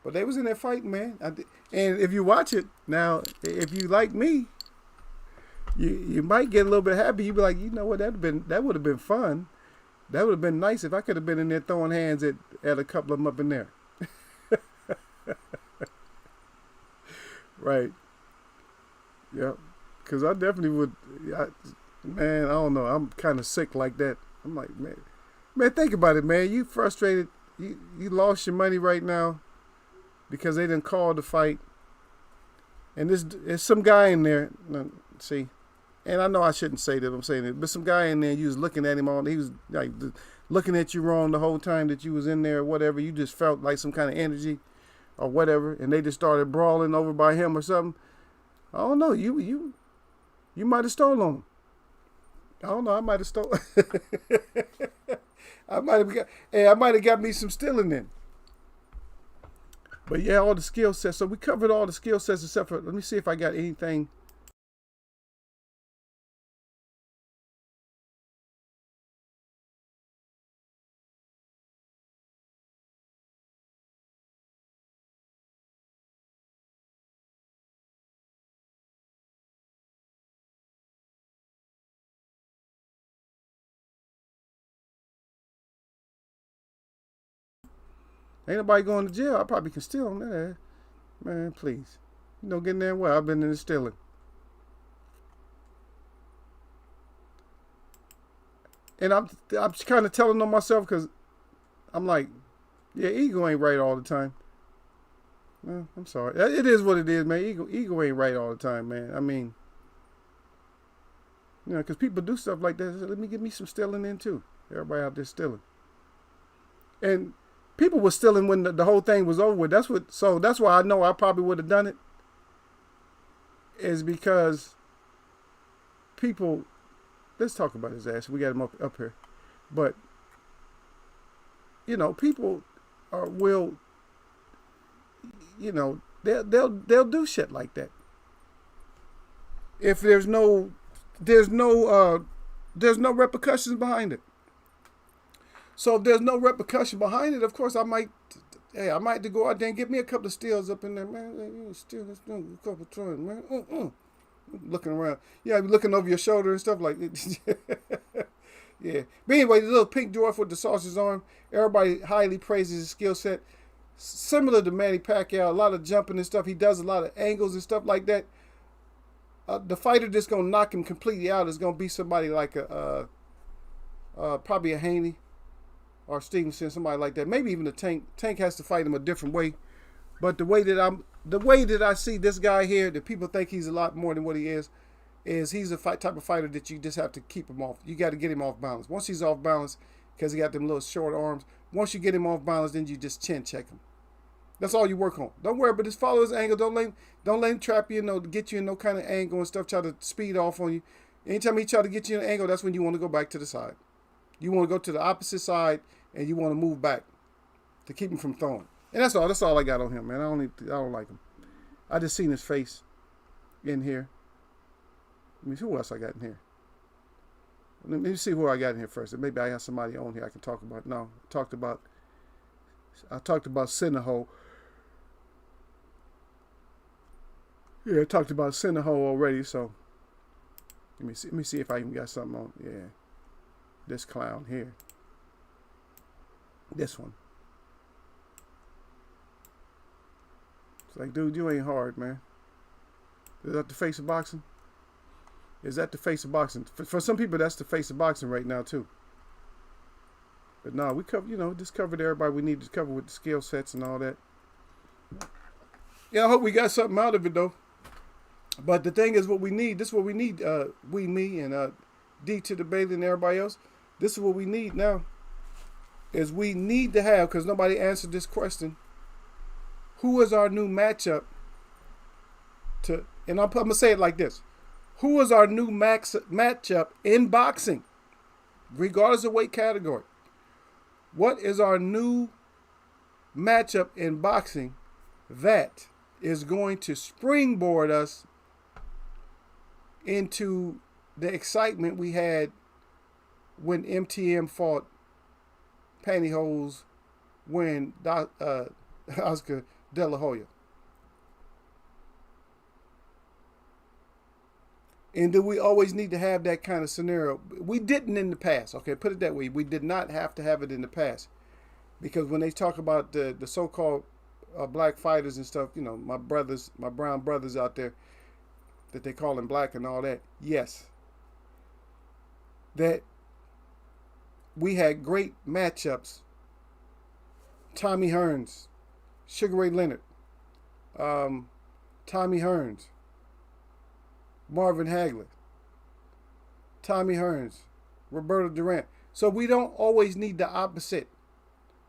But they was in there fighting, man. And if you watch it, now, if you like me, you might get a little bit happy. You'd be like, you know what, that would have been fun. That would have been nice if I could have been in there throwing hands at a couple of them up in there. Right. Yep. Because I definitely would, man, I don't know. I'm kind of sick like that. I'm like, man, think about it, man. You frustrated. You lost your money right now because they didn't call the fight. And there's some guy in there, see, and I know I shouldn't say that I'm saying it, but some guy in there, you was looking at him all, he was like looking at you wrong the whole time that you was in there or whatever. You just felt like some kind of energy or whatever, and they just started brawling over by him or something. I don't know, you might have stolen him. I don't know, I might have stolen. I might have got me some stealing in. But yeah, all the skill sets. So we covered all the skill sets except for, let me see if I got anything. Ain't nobody going to jail. I probably can steal them there. Man, please. Getting there well. I've been in the stealing. And I'm kind of telling on myself because I'm like, yeah, ego ain't right all the time. Well, I'm sorry. It is what it is, man. Ego ain't right all the time, man. I mean, because people do stuff like that. So let me get me some stealing in too. Everybody out there stealing. And people were stealing when the whole thing was over with. That's why I know I probably would have done it. Is because people, let's talk about his ass. We got him up here. But, people will, they'll do shit like that. If there's no repercussions behind it. So if there's no repercussion behind it, of course I might have to go out there and get me a couple of steals up in there, man. Steal this thing, a couple of times, man. Looking around. Yeah, looking over your shoulder and stuff like that. Yeah. But anyway, the little pink dwarf with the sausage arm, everybody highly praises his skill set. Similar to Manny Pacquiao, a lot of jumping and stuff. He does a lot of angles and stuff like that. the fighter that's gonna knock him completely out is gonna be somebody like probably a Haney or Stevenson, somebody like that. Maybe even the Tank. Tank has to fight him a different way. But the way that I see this guy here, that people think he's a lot more than what he is he's a type of fighter that you just have to keep him off. You got to get him off balance. Once he's off balance, because he got them little short arms, once you get him off balance, then you just chin check him. That's all you work on. Don't worry, but just follow his angle. Don't let him trap you, get you in no kind of angle and stuff, try to speed off on you. Anytime he try to get you in an angle, that's when you want to go back to the side. You want to go to the opposite side, and you want to move back to keep him from throwing. And that's all. That's all I got on him, man. I don't like him. I just seen his face in here. Let me see who else I got in here. Let me see who I got in here first. Maybe I got somebody on here I can talk about. No, I talked about Cineho. Yeah, I talked about Cineho already. So let me see if I even got something on. Yeah, this clown here. This one. It's like, dude, you ain't hard, man. Is that the face of boxing? Is that the face of boxing? For some people, that's the face of boxing right now, too. But no, we just covered everybody we need to cover with the skill sets and all that. Yeah, I hope we got something out of it, though. But the thing is, what we need, this is what we need, me, and D to the Bailey and everybody else. This is what we need now. Is we need to have, because nobody answered this question, who is our new matchup and I'm going to say it like this. Who is our new matchup in boxing, regardless of weight category? What is our new matchup in boxing that is going to springboard us into the excitement we had when MTM fought Pantyhose when Oscar De La Hoya? And do we always need to have that kind of scenario? We didn't in the past. Okay, put it that way. We did not have to have it in the past. Because when they talk about the so-called black fighters and stuff, my brown brothers out there, that they call them black and all that, yes. That we had great matchups. Tommy Hearns, Sugar Ray Leonard, Tommy Hearns, Marvin Hagler, Tommy Hearns, Roberto Duran. So we don't always need the opposite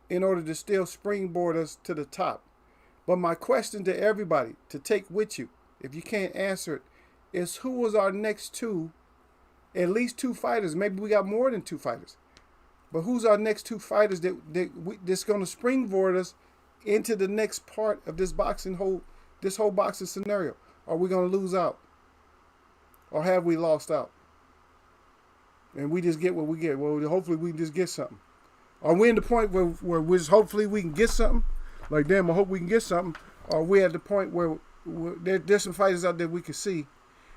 in order to still springboard us to the top. But my question to everybody to take with you, if you can't answer it, is who was our next two, at least two fighters? Maybe we got more than two fighters. But who's our next two fighters that's going to springboard us into the next part of this whole boxing scenario? Are we going to lose out? Or have we lost out? And we just get what we get. Well, hopefully we can just get something. Are we in the point where hopefully we can get something? Like, damn, I hope we can get something. Or are we at the point where there's some fighters out there we can see?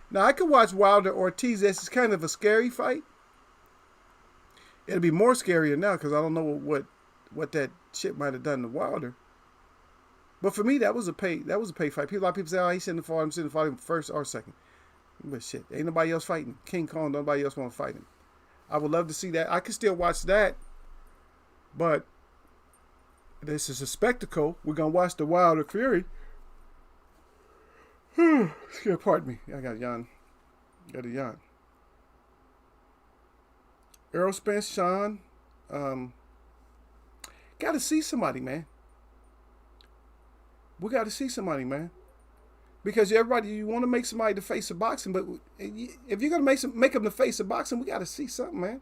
Now, I could watch Wilder Ortiz. This is kind of a scary fight. It'll be more scarier now because I don't know what that shit might have done to Wilder. But for me, that was a pay fight. A lot of people say, oh, he shouldn't have fought him first or second. But shit, ain't nobody else fighting. King Kong, nobody else want to fight him. I would love to see that. I could still watch that. But this is a spectacle. We're going to watch the Wilder Fury. Pardon me. I got a yawn. Errol Spence, Sean. Got to see somebody, man. We got to see somebody, man. Because everybody, you want to make somebody the face of boxing, but if you're going to make them the face of boxing, we got to see something, man.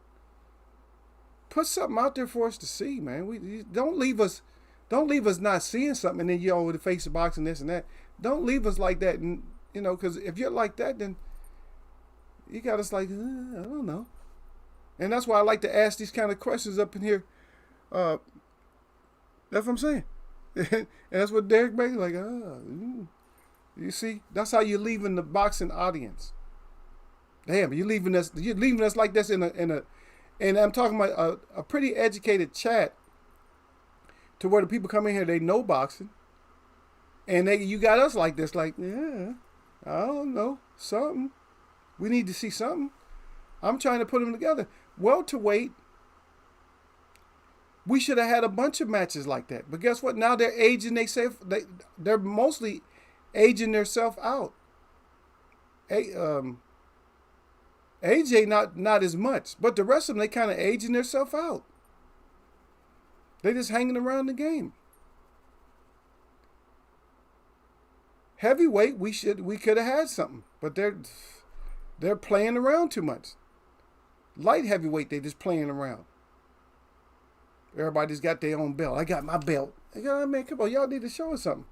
Put something out there for us to see, man. Don't leave us not seeing something, and then the face of boxing, this and that. Don't leave us like that, and because if you're like that, then you got us like, I don't know. And that's why I like to ask these kind of questions up in here. That's what I'm saying. And that's what Derek Bailey like, you see, that's how you're leaving the boxing audience. Damn, you're leaving us like this in a, and I'm talking about a pretty educated chat, to where the people come in here, they know boxing, and you got us like this, like, yeah, I don't know, Something. We need to see something. I'm trying to put them together. Welterweight, we should have had a bunch of matches like that. But guess what? Now they're aging they're mostly aging themselves out. AJ not as much, but the rest of them, they kind of aging themselves out. They just hanging around the game. Heavyweight, we could have had something, but they're playing around too much. Light heavyweight, they just playing around. Everybody's got their own belt. I got my belt. Man, come on, y'all need to show us something.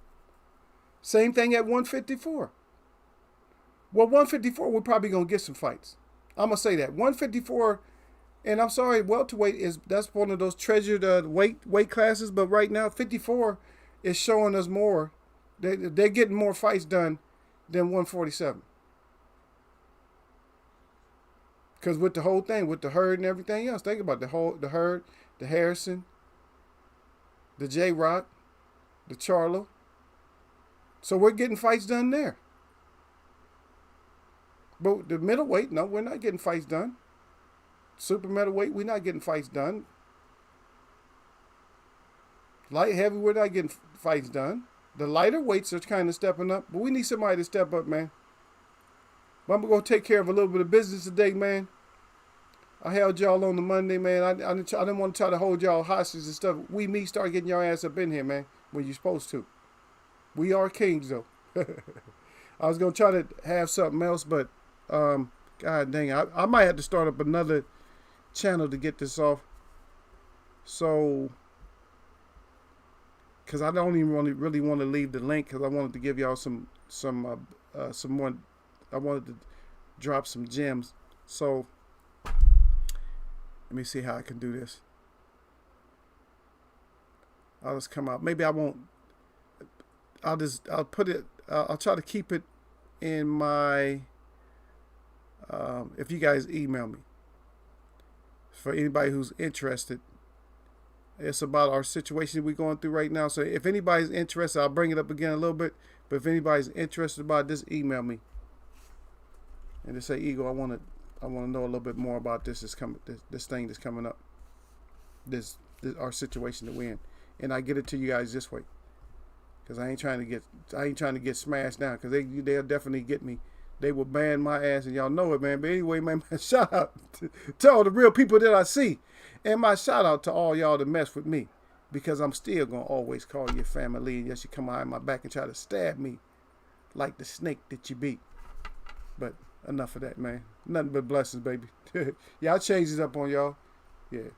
Same thing at 154. Well, 154, we're probably gonna get some fights. I'm gonna say that 154, and I'm sorry, welterweight that's one of those treasured weight classes. But right now, 54 is showing us more. They're getting more fights done than 147. Because with the whole thing, with the Hurd and everything else, think about the Hurd, the Harrison, the J-Rock, the Charlo. So we're getting fights done there. But the middleweight, no, we're not getting fights done. Super middleweight, we're not getting fights done. Light heavy, we're not getting fights done. The lighter weights are kind of stepping up, but we need somebody to step up, man. But I'm going to take care of a little bit of business today, man. I held y'all on the Monday, man. I didn't want to try to hold y'all hostage and stuff. Start getting your ass up in here, man, when you're supposed to. We are kings, though. I was going to try to have something else, but God dang, I might have to start up another channel to get this off. So, because I don't even really want to leave the link, because I wanted to give y'all some more. I wanted to drop some gems. So let me see how I can do this. I'll just come out. Maybe I won't. I'll put it. I'll try to keep it in my. If you guys email me, for anybody who's interested, it's about our situation we're going through right now. So if anybody's interested, I'll bring it up again a little bit. But if anybody's interested about this, email me and just say, Eagle, I want to know a little bit more about this thing that's coming up. This our situation that we're in, and I get it to you guys this way, because I ain't trying to get smashed down, because they'll definitely get me. They will ban my ass, and y'all know it, man. But anyway, man, shout out to all the real people that I see, and my shout out to all y'all that mess with me, because I'm still gonna always call you family, and yes, you come behind my back and try to stab me like the snake that you beat. But enough of that, man. Nothing but blessings, baby. Yeah, I'll change it up on y'all. Yeah.